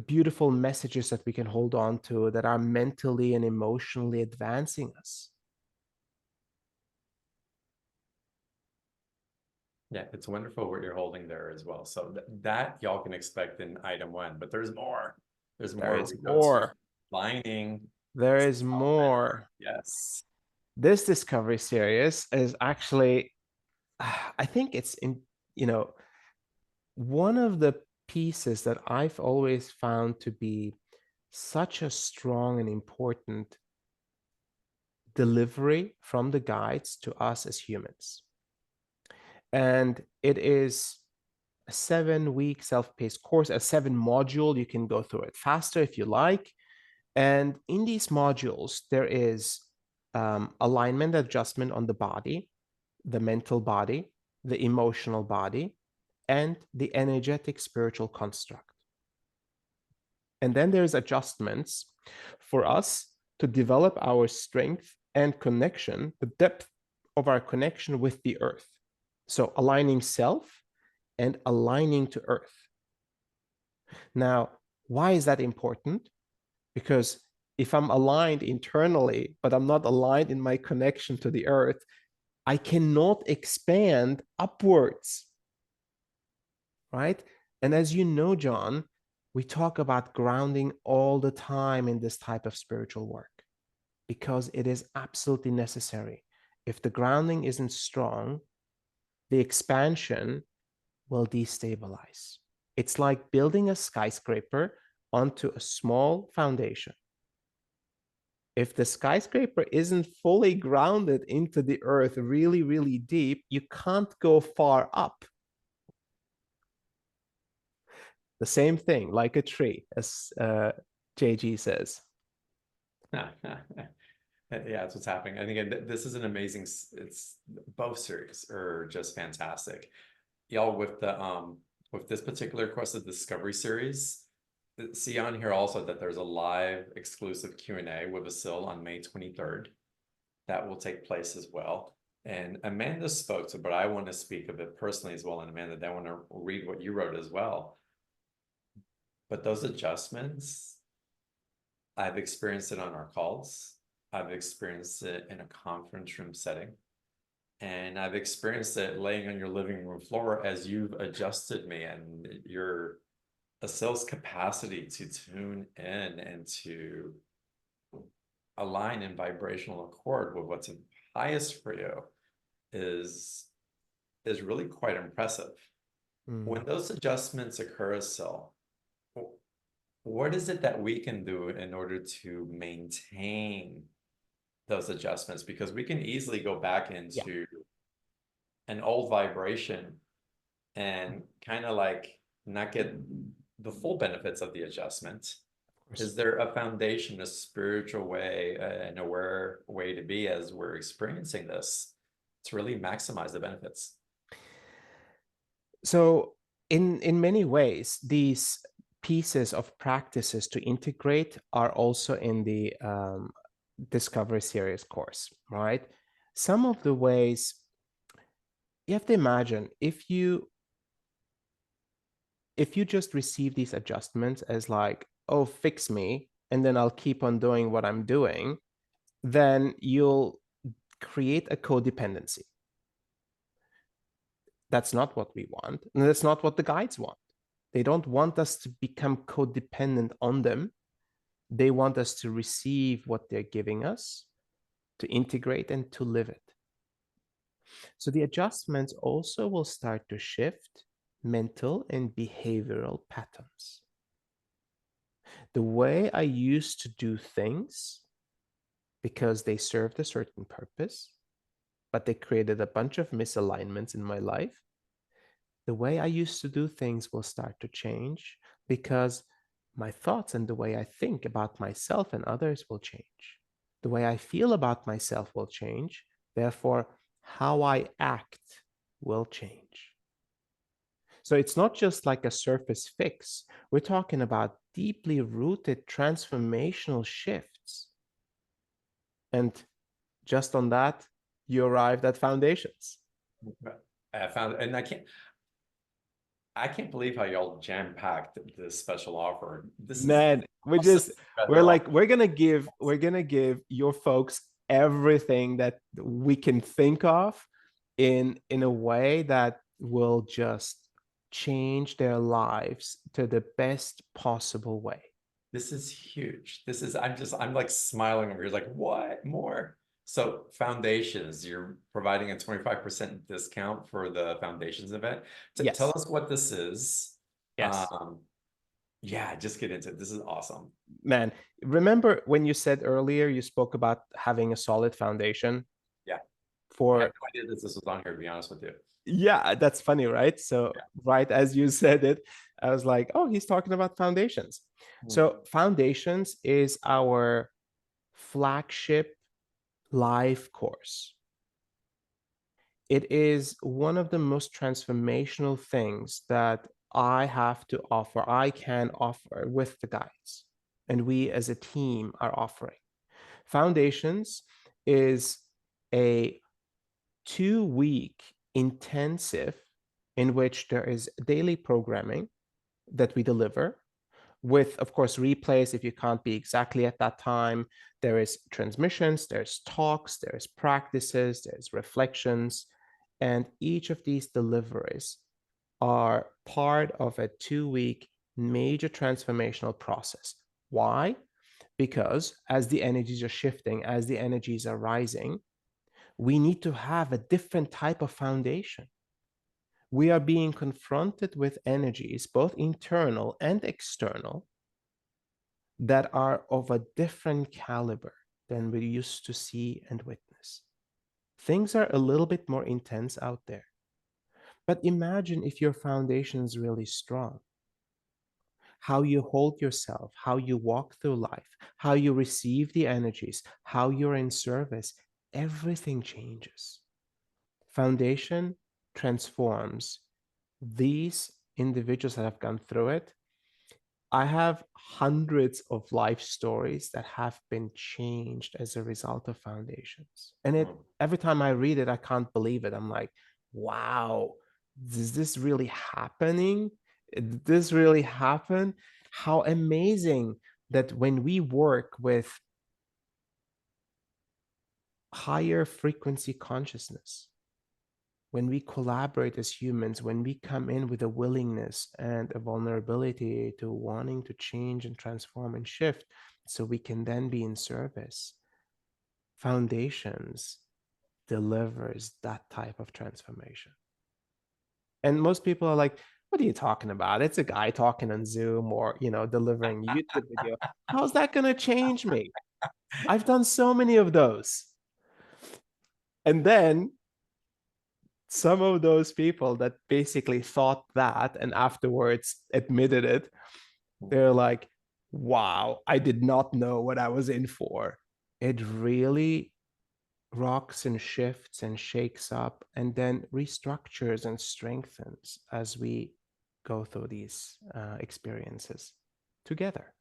Speaker 2: beautiful messages that we can hold on to that are mentally and emotionally advancing us.
Speaker 1: Yeah, it's wonderful what you're holding there as well. So that y'all can expect in item 1, but there's more. There's
Speaker 2: There
Speaker 1: more.
Speaker 2: is
Speaker 1: We go to
Speaker 2: more.
Speaker 1: lining.
Speaker 2: There is more.
Speaker 1: Yes.
Speaker 2: This discovery series is actually, I think it's one of the pieces that I've always found to be such a strong and important delivery from the guides to us as humans. And it is a 7-week self-paced course, a 7-module. You can go through it faster if you like. And in these modules, there is alignment adjustment on the body, the mental body, the emotional body, and the energetic spiritual construct. And then there's adjustments for us to develop our strength and connection, the depth of our connection with the earth. So aligning self and aligning to earth. Now, why is that important? Because if I'm aligned internally, but I'm not aligned in my connection to the earth, I cannot expand upwards, right? And as you know, John, we talk about grounding all the time in this type of spiritual work because it is absolutely necessary. If the grounding isn't strong, the expansion will destabilize. It's like building a skyscraper onto a small foundation. If the skyscraper isn't fully grounded into the earth really, really deep, you can't go far up. The same thing, like a tree, as JG says.
Speaker 1: Yeah, that's what's happening. I think this is an amazing, it's both series are just fantastic. Y'all with this particular course, the Discovery series, see on here also that there's a live exclusive Q&A with Vasil on May 23rd. That will take place as well. And Amanda spoke to, but I want to speak of it personally as well. And Amanda, I want to read what you wrote as well. But those adjustments, I've experienced it on our calls. I've experienced it in a conference room setting. And I've experienced it laying on your living room floor as you've adjusted me and your sales capacity to tune in and to align in vibrational accord with what's highest for you. is is really quite impressive. When
Speaker 2: Mm.
Speaker 1: those adjustments occur, so what is it that we can do in order to maintain those adjustments? Because we can easily go back
Speaker 2: Yeah,
Speaker 1: into an old vibration and kind of like not get the full benefits of the adjustment.
Speaker 2: of course.
Speaker 1: Is there a foundation, a spiritual way, an aware way to be as we're experiencing this to really maximize the benefits?
Speaker 2: So in many ways, these pieces of practices to integrate are also in the Discovery Series course, right? Some of the ways you have to imagine if you just receive these adjustments as like, oh, fix me, and then I'll keep on doing what I'm doing, then you'll create a codependency. That's not what we want. And that's not what the guides want. They don't want us to become codependent on them. They want us to receive what they're giving us, to integrate and to live it. So the adjustments also will start to shift mental and behavioral patterns. The way I used to do things because they served a certain purpose, but they created a bunch of misalignments in my life. The way I used to do things will start to change because my thoughts and the way I think about myself and others will change. The way I feel about myself will change. Therefore, how I act will change. So it's not just like a surface fix. We're talking about deeply rooted transformational shifts. And just on that, you arrived at foundations.
Speaker 1: I found, and I can't believe how y'all jam-packed this special offer. This is
Speaker 2: Man,
Speaker 1: awesome.
Speaker 2: we're
Speaker 1: Better
Speaker 2: like,
Speaker 1: offer.
Speaker 2: we're gonna give your folks everything that we can think of in a way that will just change their lives to the best possible way.
Speaker 1: This is huge. I'm like smiling over here, like, what more? So foundations, you're providing a 25% discount for the foundations event. Tell
Speaker 2: Yes.
Speaker 1: us what this is.
Speaker 2: Yes.
Speaker 1: Um, yeah, just get into it. This is awesome.
Speaker 2: Man, remember when you said earlier you spoke about having a solid foundation
Speaker 1: Yeah, I had
Speaker 2: for,
Speaker 1: no idea that this was on here, to be honest with you.
Speaker 2: yeah, that's funny, right? So,
Speaker 1: Yeah.
Speaker 2: right as you said it, I was like, oh, he's talking about foundations.
Speaker 1: Hmm.
Speaker 2: So, foundations is our flagship live course. It is one of the most transformational things that I have to offer, I can offer with the guides, and we as a team are offering. Foundations is a 2-week intensive in which there is daily programming that we deliver with, of course, replays if you can't be exactly at that time. There is transmissions, there's talks, there's practices, there's reflections, and each of these deliveries are part of a 2-week major transformational process. Why? Because as the energies are shifting, as the energies are rising, we need to have a different type of foundation. We are being confronted with energies, both internal and external, that are of a different caliber than we used to see and witness. Things are a little bit more intense out there. But imagine if your foundation is really strong. How you hold yourself, how you walk through life, how you receive the energies, how you're in service, everything changes. Foundation transforms these individuals that have gone through it. I have hundreds of life stories that have been changed as a result of foundations. And it
Speaker 1: Hmm.
Speaker 2: every time I read it, I can't believe it. I'm like, wow, is this really happening? Did this really happen? How amazing that when we work with higher frequency consciousness, when we collaborate as humans, when we come in with a willingness and a vulnerability to wanting to change and transform and shift, so we can then be in service, foundations delivers that type of transformation. And most people are like, what are you talking about? It's a guy talking on Zoom or, delivering YouTube video. How's that going to change me? I've done so many of those. And then some of those people that basically thought that and afterwards admitted it, they're like, wow, I did not know what I was in for. It really rocks and shifts and shakes up and then restructures and strengthens as we go through these experiences together.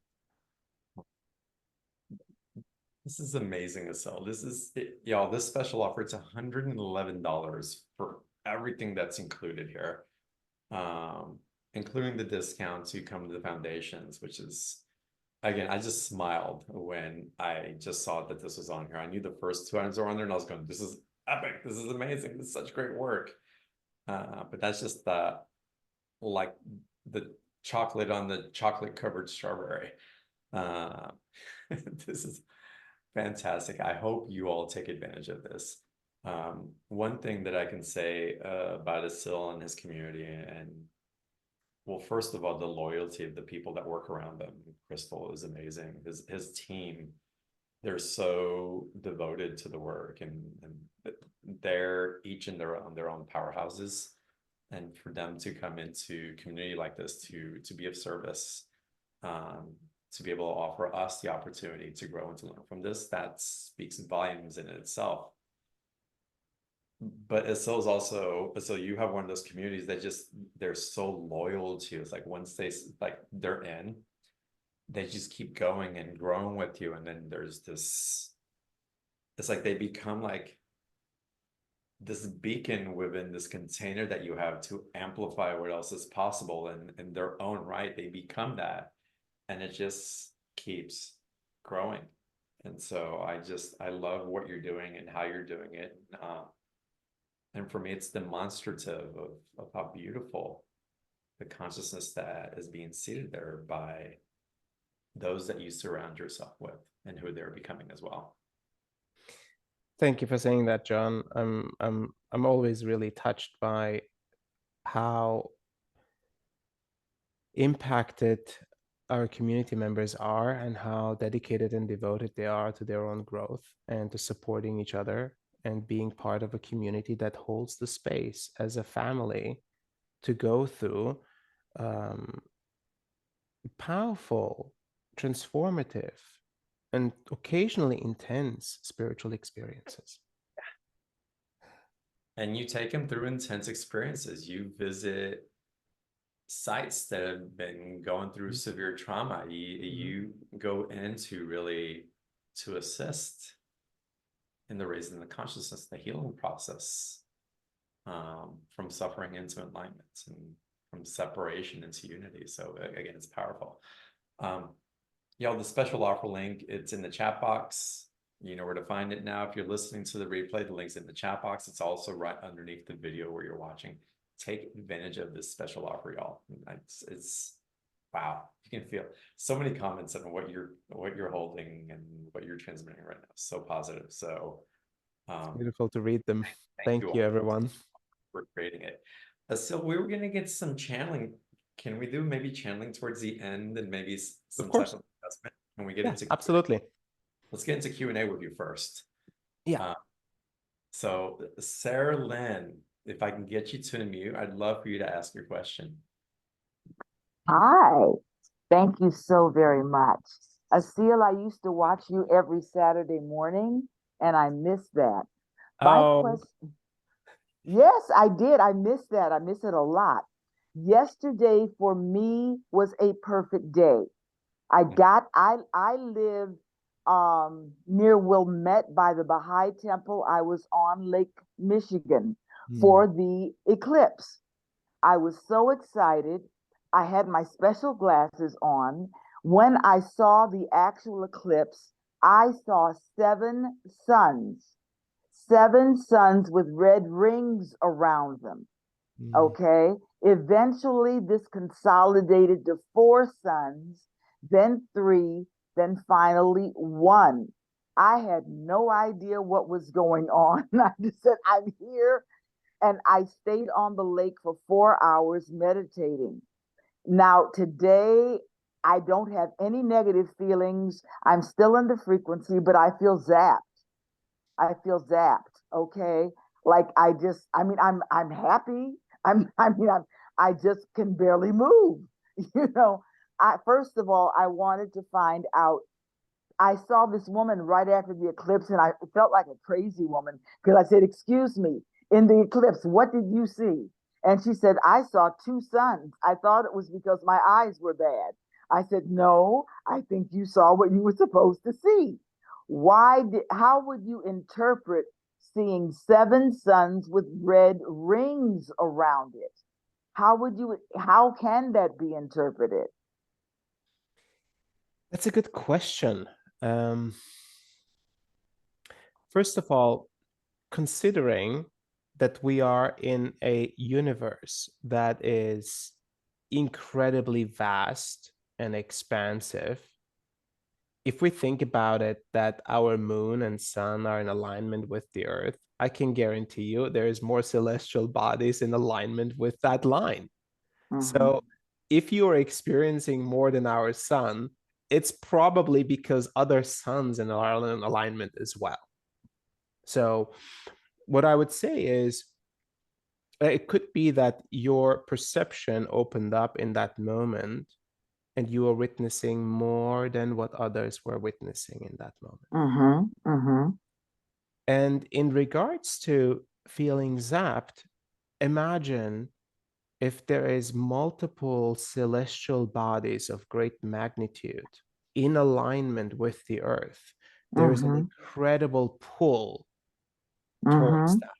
Speaker 1: This is amazing to sell. This is y'all. This special offer, it's $111 for everything that's included here, including the discounts. You come to the foundations, which is, again, I just smiled when I just saw that this was on here. I knew the first 2 items were on there, and I was going, "This is epic. This is amazing. This is such great work." But that's just like the chocolate on the chocolate covered strawberry. This is fantastic. I hope you all take advantage of this. One thing that I can say about Asil and his community, and well, first of all, the loyalty of the people that work around them. Crystal is amazing. His team, they're so devoted to the work, and they're each in their own powerhouses. And for them to come into community like this to be of service, to be able to offer us the opportunity to grow and to learn from this, that speaks volumes in itself. But Asil's also, so you have one of those communities that they're so loyal to you. It's like once they're in, they just keep going and growing with you. And then there's this, it's like they become like this beacon within this container that you have to amplify what else is possible. And in their own right, they become that. And it just keeps growing. And so I love what you're doing and how you're doing it. And for me, it's demonstrative of how beautiful the consciousness that is being seated there by those that you surround yourself with and who they're becoming as well.
Speaker 2: Thank you for saying that, John. I'm always really touched by how impacted our community members are and how dedicated and devoted they are to their own growth and to supporting each other and being part of a community that holds the space as a family to go through powerful, transformative, and occasionally intense spiritual experiences.
Speaker 1: And you take them through intense experiences. You visit sites that have been going through severe trauma. You go into really to assist in the raising the consciousness, the healing process, from suffering into enlightenment and from separation into unity. So again, it's powerful. The special offer link, it's in the chat box. You know where to find it now. If you're listening to the replay, the link's in the chat box. It's also right underneath the video where you're watching. Take advantage of this special offer, y'all. It's wow. You can feel so many comments on what you're holding and what you're transmitting right now. So positive. So
Speaker 2: it's beautiful to read them. Thank you, everyone,
Speaker 1: for creating it. So we were going to get some channeling. Can we do maybe channeling towards the end and maybe some type of adjustment? Can we get into
Speaker 2: absolutely.
Speaker 1: Let's get into Q&A with you first.
Speaker 2: Yeah.
Speaker 1: So Sarah Lynn, if I can get you to unmute, I'd love for you to ask your question.
Speaker 3: Hi, thank you so very much. Asil, I used to watch you every Saturday morning, and I miss that. My question, yes, I did. I miss that. I miss it a lot. Yesterday for me was a perfect day. I live near Wilmette by the Baha'i Temple. I was on Lake Michigan for the eclipse. I was so excited. I had my special glasses on. When I saw the actual eclipse, I saw seven suns with red rings around them. Okay. Eventually, this consolidated to four suns, then three, then finally one. I had no idea what was going on. I just said, I'm here. And I stayed on the lake for 4 hours meditating. Now, today, I don't have any negative feelings. I'm still in the frequency, but I feel zapped. I feel zapped. Okay. Like I'm happy. I just can barely move. You know, first of all, I wanted to find out. I saw this woman right after the eclipse, and I felt like a crazy woman because I said, "Excuse me, in the eclipse, what did you see?" And she said, "I saw two suns. I thought it was because my eyes were bad." I said, "No, I think you saw what you were supposed to see." How would you interpret seeing seven suns with red rings around it? How can that be interpreted?
Speaker 2: That's a good question. First of all, considering that we are in a universe that is incredibly vast and expansive, if we think about it, that our moon and sun are in alignment with the earth, I can guarantee you there is more celestial bodies in alignment with that line. So if you are experiencing more than our sun, it's probably because other suns are in alignment as well. So what I would say is it could be that your perception opened up in that moment and you are witnessing more than what others were witnessing in that moment. And in regards to feeling zapped, imagine if there is multiple celestial bodies of great magnitude in alignment with the earth, there is an incredible pull towards that.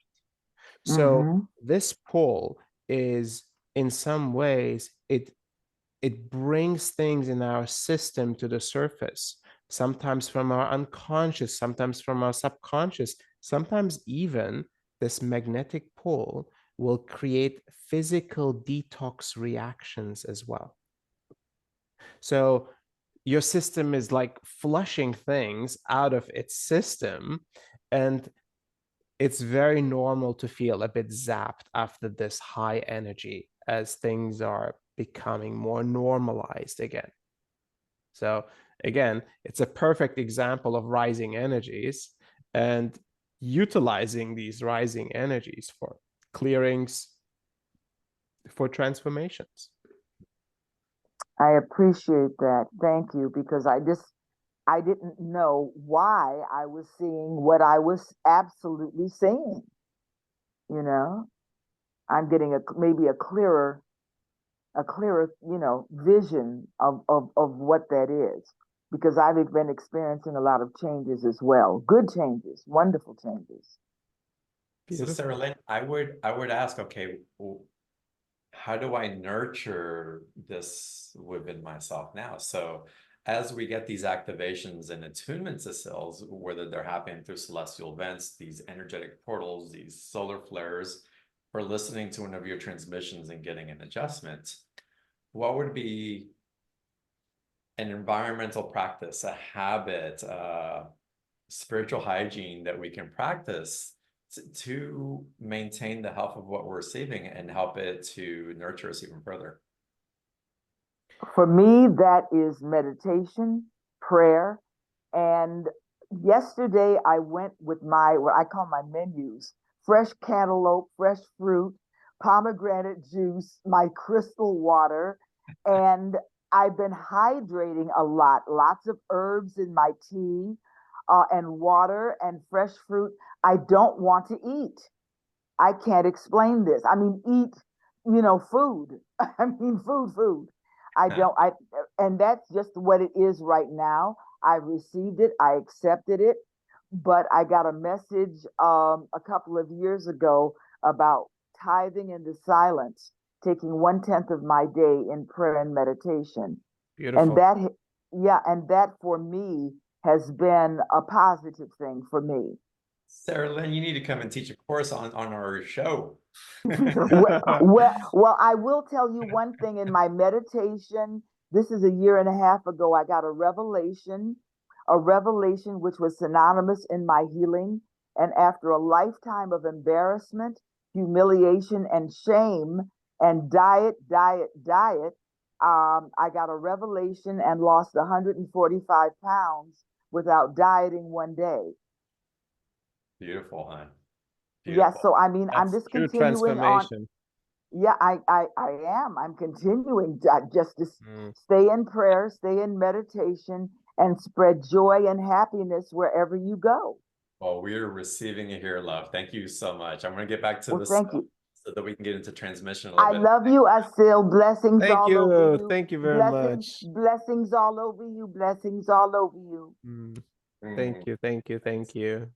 Speaker 2: So this pull is, in some ways, it brings things in our system to the surface, sometimes from our unconscious, sometimes from our subconscious, sometimes even this magnetic pull will create physical detox reactions as well. So your system is like flushing things out of its system, and it's very normal to feel a bit zapped after this high energy as things are becoming more normalized again. So again, it's a perfect example of rising energies and utilizing these rising energies for clearings, for transformations.
Speaker 3: I appreciate that. Thank you, because I didn't know why I was seeing what I was absolutely seeing. You know, I'm getting maybe a clearer, vision of what that is, because I've been experiencing a lot of changes as well. Good changes, wonderful changes.
Speaker 1: So Sarah Lynn, I would ask, okay, well, how do I nurture this within myself now? So as we get these activations and attunements to cells, whether they're happening through celestial events, these energetic portals, these solar flares, or listening to one of your transmissions and getting an adjustment, what would be an environmental practice, a habit, spiritual hygiene that we can practice to maintain the health of what we're receiving and help it to nurture us even further?
Speaker 3: For me, that is meditation, prayer. And yesterday I went with what I call my menus: fresh cantaloupe, fresh fruit, pomegranate juice, my crystal water. And I've been hydrating a lot, lots of herbs in my tea, and water and fresh fruit. I don't want to eat. I can't explain this. I mean, eat, food. I mean, food. I don't, I, and that's just what it is right now. I received it, I accepted it, but I got a message a couple of years ago about tithing into silence, taking 1/10 of my day in prayer and meditation.
Speaker 2: Beautiful.
Speaker 3: And that for me has been a positive thing for me.
Speaker 1: Sarah Lynn, you need to come and teach a course on our show.
Speaker 3: Well, I will tell you one thing. In my meditation, this is a year and a half ago, I got a revelation a revelation which was synonymous in my healing. And after a lifetime of embarrassment, humiliation, and shame, and diet, I got a revelation and lost 145 pounds without dieting one day.
Speaker 1: Beautiful, hon.
Speaker 3: Yeah,
Speaker 1: Beautiful.
Speaker 3: so I mean, I'm
Speaker 2: That's
Speaker 3: just
Speaker 2: true
Speaker 3: continuing on.
Speaker 2: transformation.
Speaker 3: Yeah, I am. I'm continuing just to
Speaker 2: Mm.
Speaker 3: stay in prayer, stay in meditation, and spread joy and happiness wherever you go.
Speaker 1: Well, we're receiving it here, love. Thank you so much. I'm going to get back to
Speaker 3: Well,
Speaker 1: this
Speaker 3: thank you.
Speaker 1: so that we can get into transmission a little
Speaker 3: I
Speaker 1: bit.
Speaker 3: love you, Asil. Blessings
Speaker 2: Thank
Speaker 3: all over
Speaker 2: you.
Speaker 3: you.
Speaker 2: Thank you very much.
Speaker 3: Blessings all over you. Blessings all over you.
Speaker 2: Mm.
Speaker 1: Mm,
Speaker 2: Thank you. Thank you. Thank you.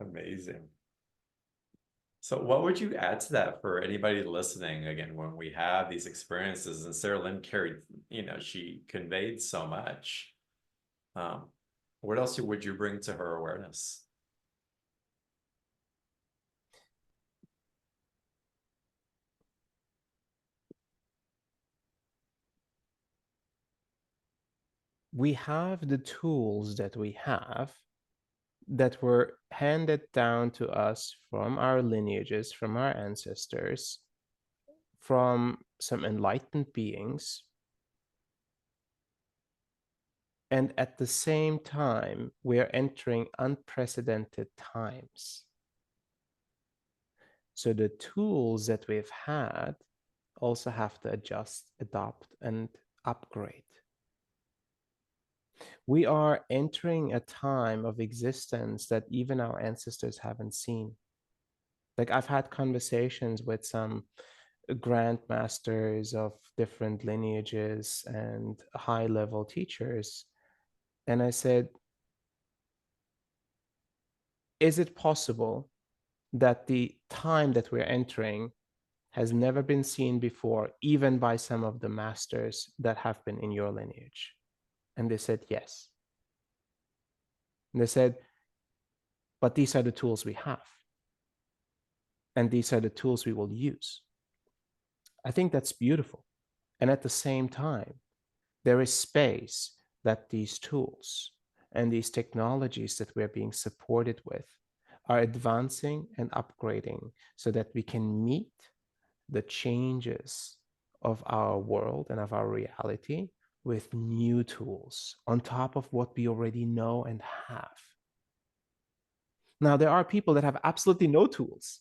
Speaker 1: amazing. So what would you add to that for anybody listening? Again, when we have these experiences, and Sarah Lynn carried, she conveyed so much. What else would you bring to her awareness?
Speaker 2: We have the tools that we have that were handed down to us from our lineages, from our ancestors, from some enlightened beings. And at the same time, we are entering unprecedented times. So the tools that we've had also have to adjust, adopt, and upgrade. We are entering a time of existence that even our ancestors haven't seen. Like, I've had conversations with some grandmasters of different lineages and high-level teachers, and I said, is it possible that the time that we're entering has never been seen before, even by some of the masters that have been in your lineage? And they said, yes. And they said, but these are the tools we have. And these are the tools we will use. I think that's beautiful. And at the same time, there is space that these tools and these technologies that we're being supported with are advancing and upgrading so that we can meet the changes of our world and of our reality with new tools on top of what we already know and have. Now, there are people that have absolutely no tools.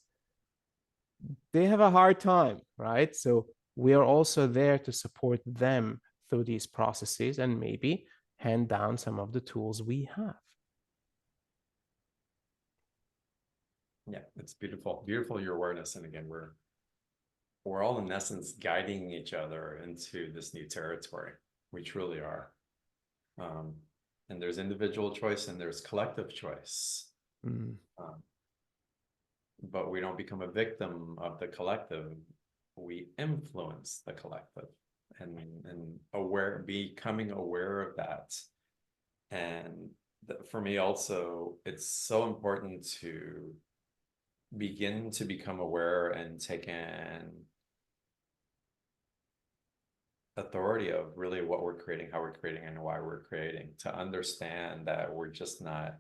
Speaker 2: They have a hard time, right? So we are also there to support them through these processes and maybe hand down some of the tools we have.
Speaker 1: Yeah, it's beautiful. Beautiful, your awareness. And again, we're all in essence guiding each other into this new territory. We truly are. And there's individual choice and there's collective choice. But we don't become a victim of the collective. We influence the collective and becoming aware of that. And for me also, it's so important to begin to become aware and take in authority of really what we're creating, how we're creating, and why we're creating, to understand that we're just not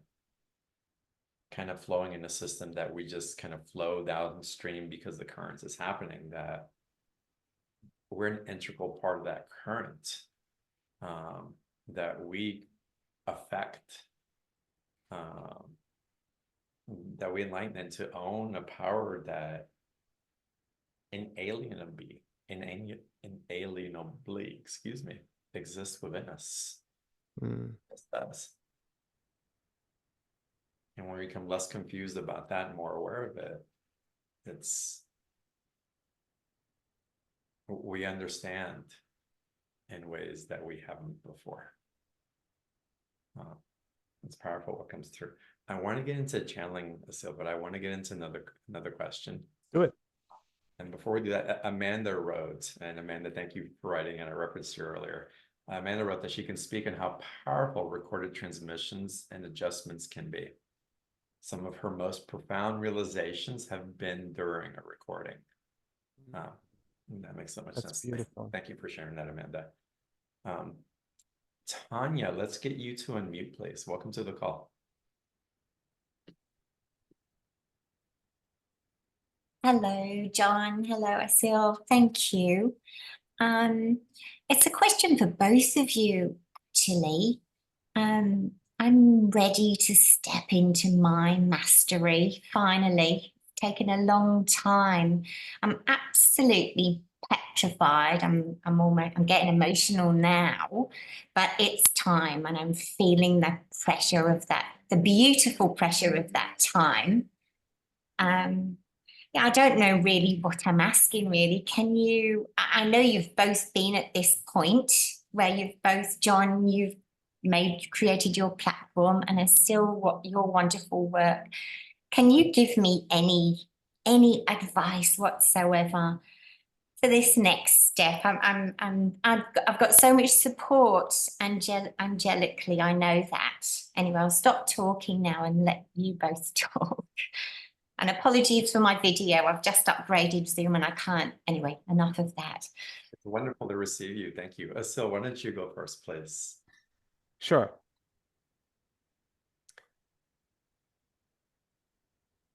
Speaker 1: kind of flowing in a system that we just kind of flow downstream because the current is happening, that we're an integral part of that current, that we affect, that we enlighten, and to own a power that inalienably, exists within us. It does. And when we become less confused about that and more aware of it, we understand in ways that we haven't before. It's powerful what comes through. I want to get into channeling, Asil, but I want to get into another question.
Speaker 2: Do it.
Speaker 1: And before we do that, Amanda wrote, and Amanda, thank you for writing, and I referenced you earlier. Amanda wrote that she can speak on how powerful recorded transmissions and adjustments can be. Some of her most profound realizations have been during a recording. That makes so much sense.
Speaker 2: Beautiful.
Speaker 1: Thank you for sharing that, Amanda. Tanya, let's get you to unmute, please. Welcome to the call.
Speaker 4: Hello, John. Hello, Asil. Thank you. It's a question for both of you, actually. I'm ready to step into my mastery, finally. It's taken a long time. I'm absolutely petrified. I'm getting emotional now, but it's time, and I'm feeling the pressure of that, the beautiful pressure of that time. Yeah, I don't know really what I'm asking, really. I know you've both been at this point where you've both, John, you've created your platform, and are still your wonderful work. Can you give me any advice whatsoever for this next step? I've got so much support angelically, I know that. Anyway, I'll stop talking now and let you both talk. And apologies for my video. I've just upgraded Zoom and I can't. Anyway, enough of that.
Speaker 1: It's wonderful to receive you. Thank you. Asil, why don't you go first, please?
Speaker 2: Sure.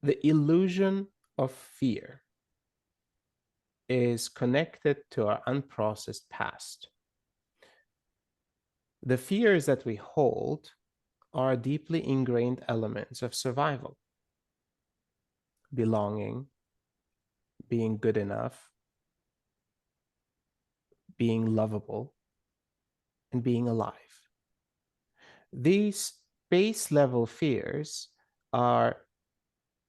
Speaker 2: The illusion of fear is connected to our unprocessed past. The fears that we hold are deeply ingrained elements of survival. Belonging, being good enough, being lovable, and being alive. These base level fears are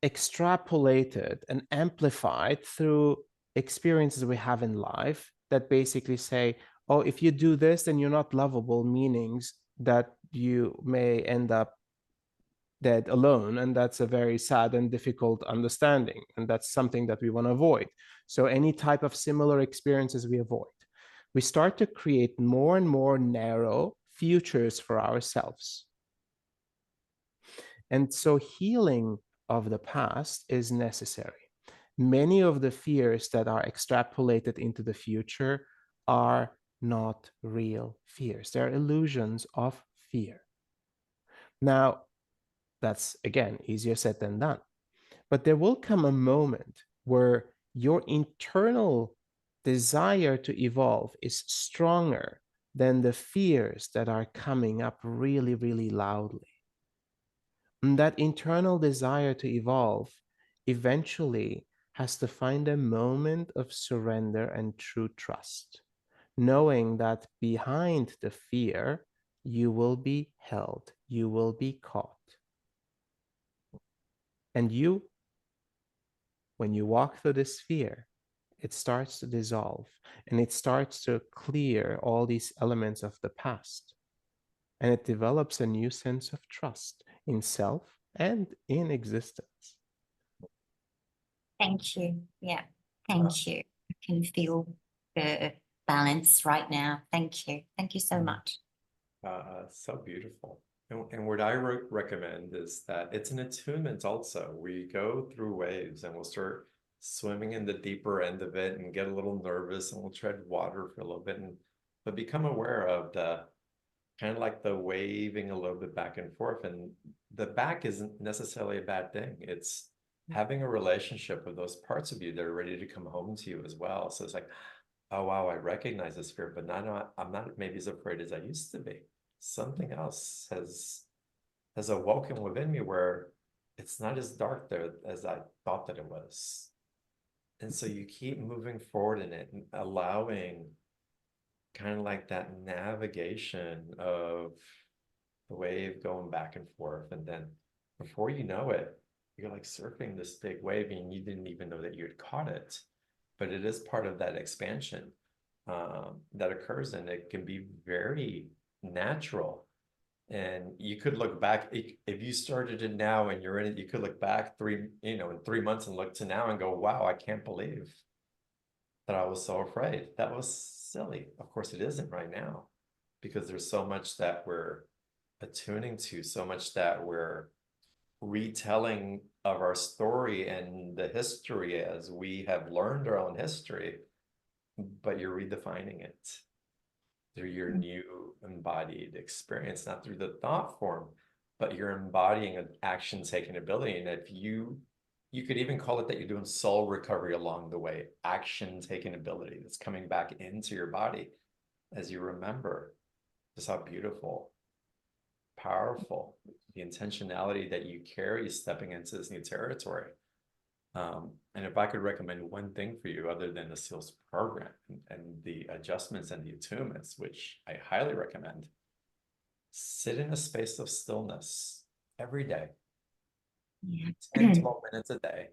Speaker 2: extrapolated and amplified through experiences we have in life that basically say, oh, if you do this, then you're not lovable, meanings that you may end up dead alone. And that's a very sad and difficult understanding. And that's something that we want to avoid. So any type of similar experiences we avoid. We start to create more and more narrow futures for ourselves. And so healing of the past is necessary. Many of the fears that are extrapolated into the future are not real fears. They're illusions of fear. Now, that's, again, easier said than done. But there will come a moment where your internal desire to evolve is stronger than the fears that are coming up really, really loudly. And that internal desire to evolve eventually has to find a moment of surrender and true trust, knowing that behind the fear, you will be held, you will be caught. And when you walk through this fear, it starts to dissolve and it starts to clear all these elements of the past. And it develops a new sense of trust in self and in existence.
Speaker 4: Thank you. Yeah, thank you. I can feel the balance right now. Thank you. Thank you so much.
Speaker 1: So beautiful. And what I recommend is that it's an attunement also. We go through waves and we'll start swimming in the deeper end of it and get a little nervous and we'll tread water for a little bit, but become aware of the kind of like the waving a little bit back and forth. And the back isn't necessarily a bad thing. It's having a relationship with those parts of you that are ready to come home to you as well. So it's like, oh, wow, I recognize this fear, but I'm not maybe as afraid as I used to be. Something else has awoken within me where it's not as dark there as I thought that it was. And so you keep moving forward in it and allowing kind of like that navigation of the wave going back and forth. And then before you know it, you're like surfing this big wave and you didn't even know that you had caught it. But it is part of that expansion that occurs, and it can be very natural. And you could look back, if you started it now and you're in it, you could look back in 3 months and look to now and go, wow, I can't believe that I was so afraid. That was silly. Of course it isn't right now, because there's so much that we're attuning to, so much that we're retelling of our story and the history as we have learned our own history, but you're redefining it. through your new embodied experience, not through the thought form, but you're embodying an action-taking ability. And if you could even call it that you're doing soul recovery along the way, action-taking ability that's coming back into your body as you remember just how beautiful, powerful, the intentionality that you carry stepping into this new territory. And if I could recommend one thing for you other than the SEALs program and the adjustments and the attunements, which I highly recommend, sit in a space of stillness every day, 10, 12 minutes a day,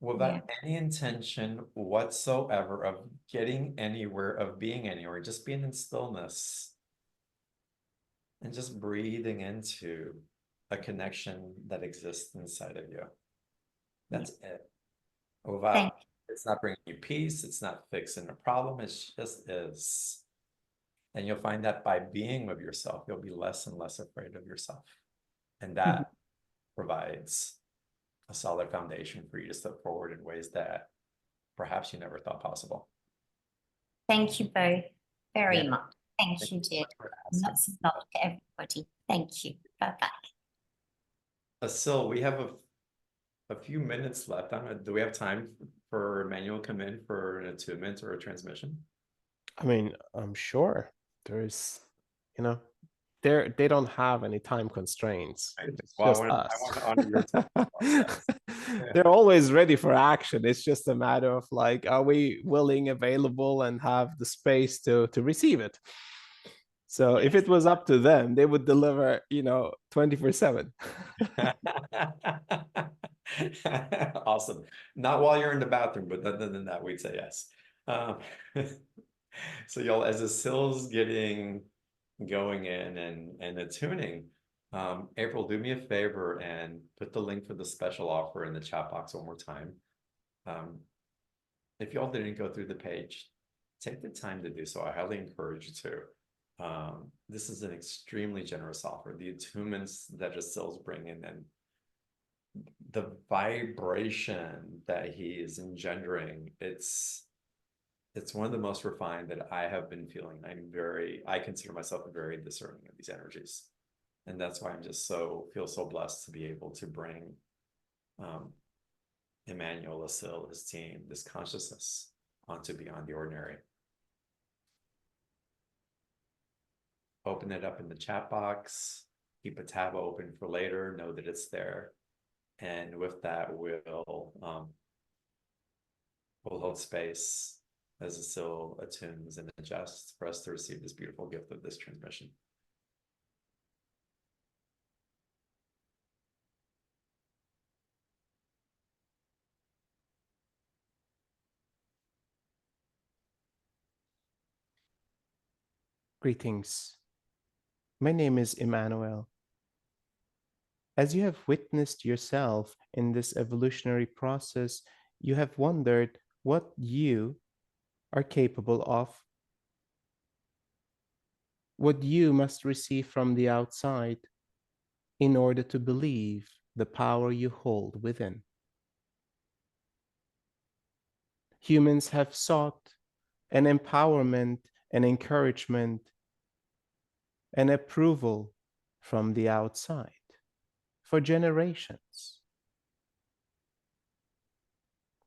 Speaker 1: without any intention whatsoever of getting anywhere, of being anywhere, just being in stillness and just breathing into a connection that exists inside of you. That's it. Without, it's not bringing you peace, it's not fixing a problem, it just is. And you'll find that by being with yourself, you'll be less and less afraid of yourself. And that provides a solid foundation for you to step forward in ways that perhaps you never thought possible.
Speaker 4: Thank you both very much. Thank you, dear. Lots of love to everybody. Thank you. Bye-bye.
Speaker 1: Sil, we have a few minutes left. Do we have time for Emmanuel to come in for an attunement or a transmission?
Speaker 2: I mean, I'm sure there's, they don't have any time constraints. It's just us.
Speaker 1: I want to honor your time.
Speaker 2: They're always ready for action. It's just a matter of like, are we willing, available, and have the space to receive it? So if it was up to them, they would deliver, 24/7.
Speaker 1: Awesome. Not while you're in the bathroom, but other than that, we'd say yes. So y'all, as the SIL's getting going in and attuning, April, do me a favor and put the link for the special offer in the chat box one more time. If y'all didn't go through the page, take the time to do so. I highly encourage you to. This is an extremely generous offer. The attunements that the SIL's bring in and the vibration that he is engendering, it's one of the most refined that I have been feeling. I consider myself very discerning of these energies. And that's why I'm just feel so blessed to be able to bring Emmanuel, Sil, his team, this consciousness onto Beyond the Ordinary. Open it up in the chat box, keep a tab open for later, know that it's there. And with that, we'll hold space as the SIL attunes and adjusts for us to receive this beautiful gift of this transmission.
Speaker 2: Greetings. My name is Emmanuel. As you have witnessed yourself in this evolutionary process, you have wondered what you are capable of, what you must receive from the outside in order to believe the power you hold within. Humans have sought an empowerment, an encouragement, an approval from the outside for generations.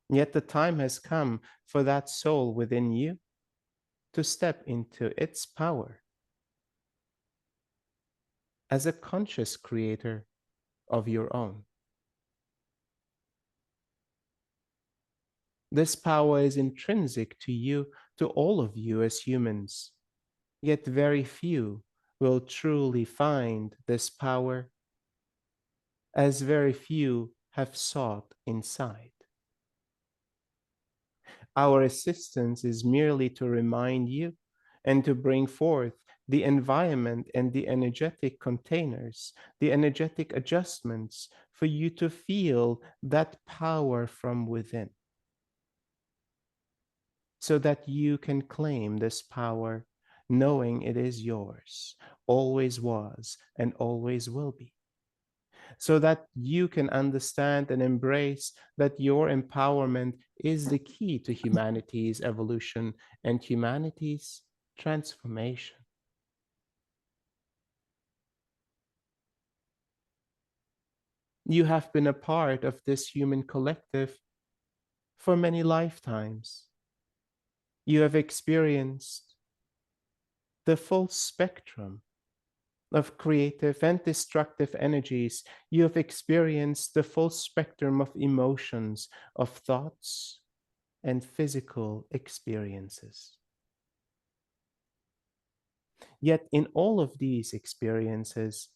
Speaker 2: Yet the time has come for that soul within you to step into its power as a conscious creator of your own. This power is intrinsic to you, to all of you as humans, yet very few will truly find this power, as very few have sought inside. Our assistance is merely to remind you and to bring forth the environment and the energetic containers, the energetic adjustments for you to feel that power from within, so that you can claim this power, knowing it is yours, always was, and always will be. So that you can understand and embrace that your empowerment is the key to humanity's evolution and humanity's transformation. You have been a part of this human collective for many lifetimes. You have experienced the full spectrum of creative and destructive energies. You have experienced the full spectrum of emotions, of thoughts, and physical experiences. Yet, in all of these experiences,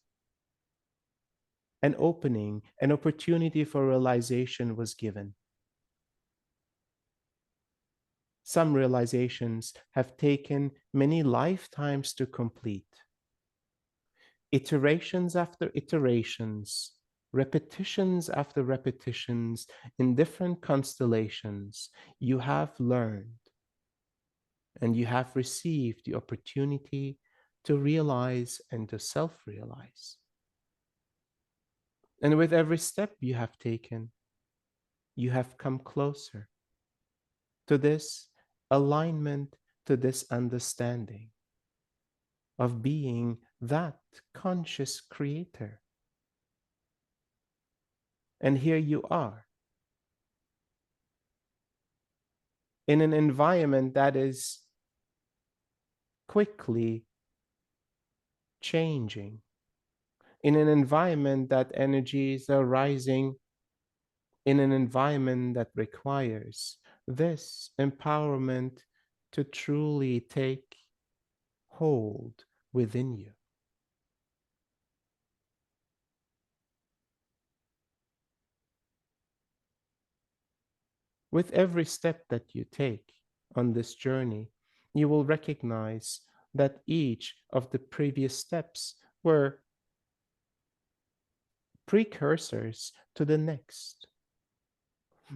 Speaker 2: an opening, an opportunity for realization was given. Some realizations have taken many lifetimes to complete. Iterations after iterations, repetitions after repetitions, in different constellations, you have learned and you have received the opportunity to realize and to self-realize. And with every step you have taken, you have come closer to this alignment, to this understanding of being that conscious creator. And here you are in an environment that is quickly changing, in an environment that energies are rising, in an environment that requires this empowerment to truly take hold within you. With every step that you take on this journey, you will recognize that each of the previous steps were precursors to the next.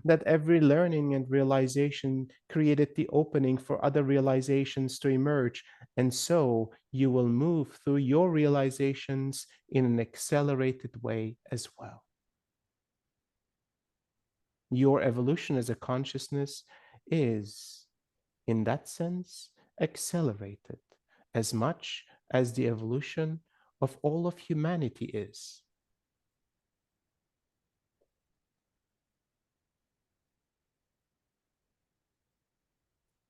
Speaker 2: That every learning and realization created the opening for other realizations to emerge. And so you will move through your realizations in an accelerated way as well. Your evolution as a consciousness is, in that sense, accelerated as much as the evolution of all of humanity is.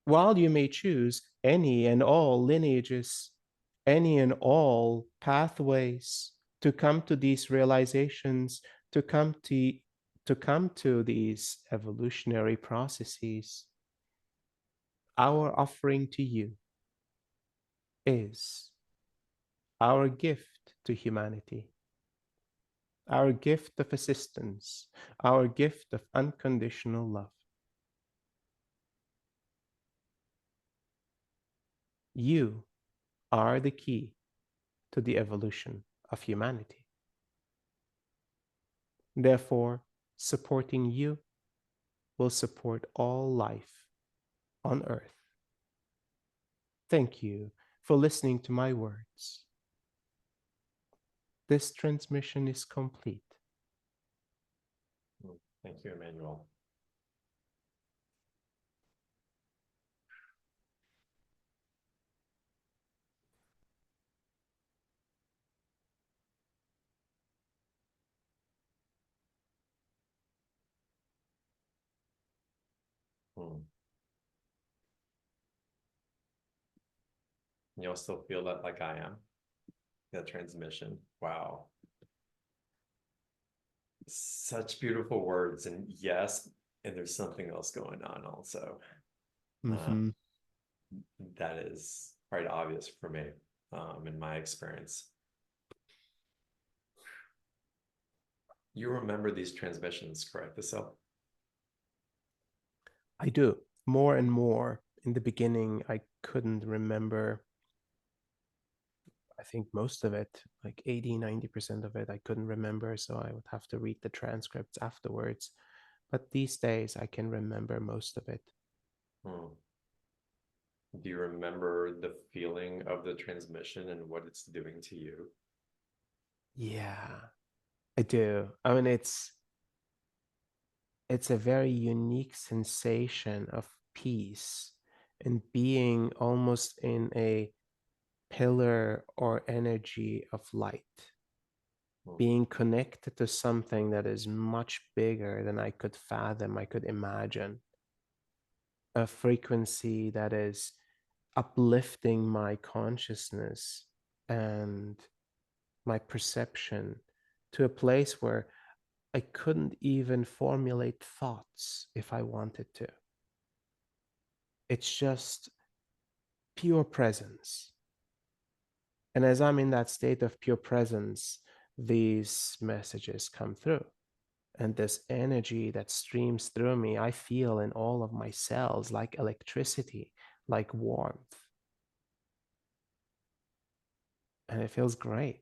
Speaker 2: While you may choose any and all lineages, any and all pathways to come to these realizations, to come to these evolutionary processes, our offering to you is our gift to humanity, our gift of assistance, our gift of unconditional love. You are the key to the evolution of humanity. Therefore, supporting you will support all life on earth. Thank you for listening to my words. This transmission is complete.
Speaker 1: Thank you, Emmanuel. You'll still feel that like I am, that transmission. Wow. Such beautiful words. And yes, and there's something else going on also. That is quite obvious for me, in my experience. You remember these transmissions, correct, Vasil?
Speaker 2: I do, more and more. In the beginning, I couldn't remember, I think most of it, like 80–90% of it, I couldn't remember, so I would have to read the transcripts afterwards. But these days, I can remember most of it.
Speaker 1: Do you remember the feeling of the transmission and what it's doing to you?
Speaker 2: Yeah, I do. I mean, it's a very unique sensation of peace and being almost in a pillar or energy of light. being connected to something that is much bigger than I could fathom, I could imagine. A frequency that is uplifting my consciousness and my perception to a place where I couldn't even formulate thoughts if I wanted to. It's just pure presence. And as I'm in that state of pure presence, these messages come through. And this energy that streams through me, I feel in all of my cells like electricity, like warmth. And it feels great.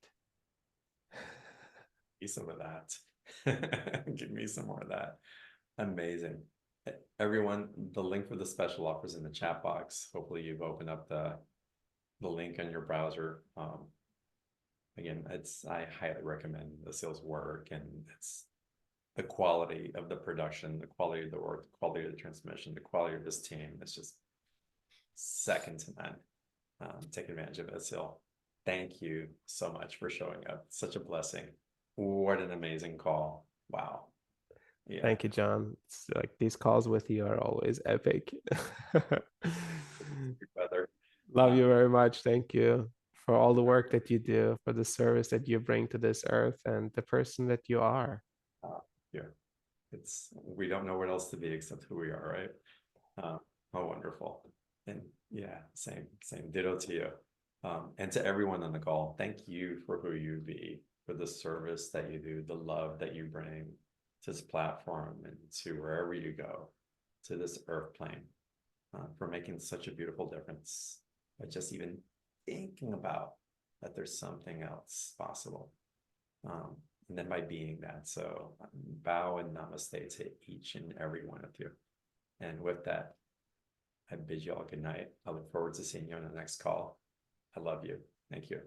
Speaker 1: Give me some of that. Give me some more of that. Amazing. Everyone, the link for the special offer is in the chat box. Hopefully you've opened up the link on your browser. Again, I highly recommend the sales work, and it's the quality of the production, the quality of the work, the quality of the transmission, the quality of this team. It's just second to none. Take advantage of it, Sil. Thank you so much for showing up. Such a blessing. What an amazing call. Wow. Yeah.
Speaker 2: Thank you, John. It's like these calls with you are always epic.
Speaker 1: Brother.
Speaker 2: Love you very much. Thank you for all the work that you do, for the service that you bring to this earth, and the person that you are.
Speaker 1: Yeah. We don't know what else to be except who we are, right? How wonderful. And yeah, same, ditto to you. And to everyone on the call, thank you for who you be, for the service that you do, the love that you bring to this platform and to wherever you go, to this earth plane, for making such a beautiful difference by just even thinking about that there's something else possible. And then by being that. So bow and namaste to each and every one of you. And with that, I bid you all good night. I look forward to seeing you on the next call. I love you. Thank you.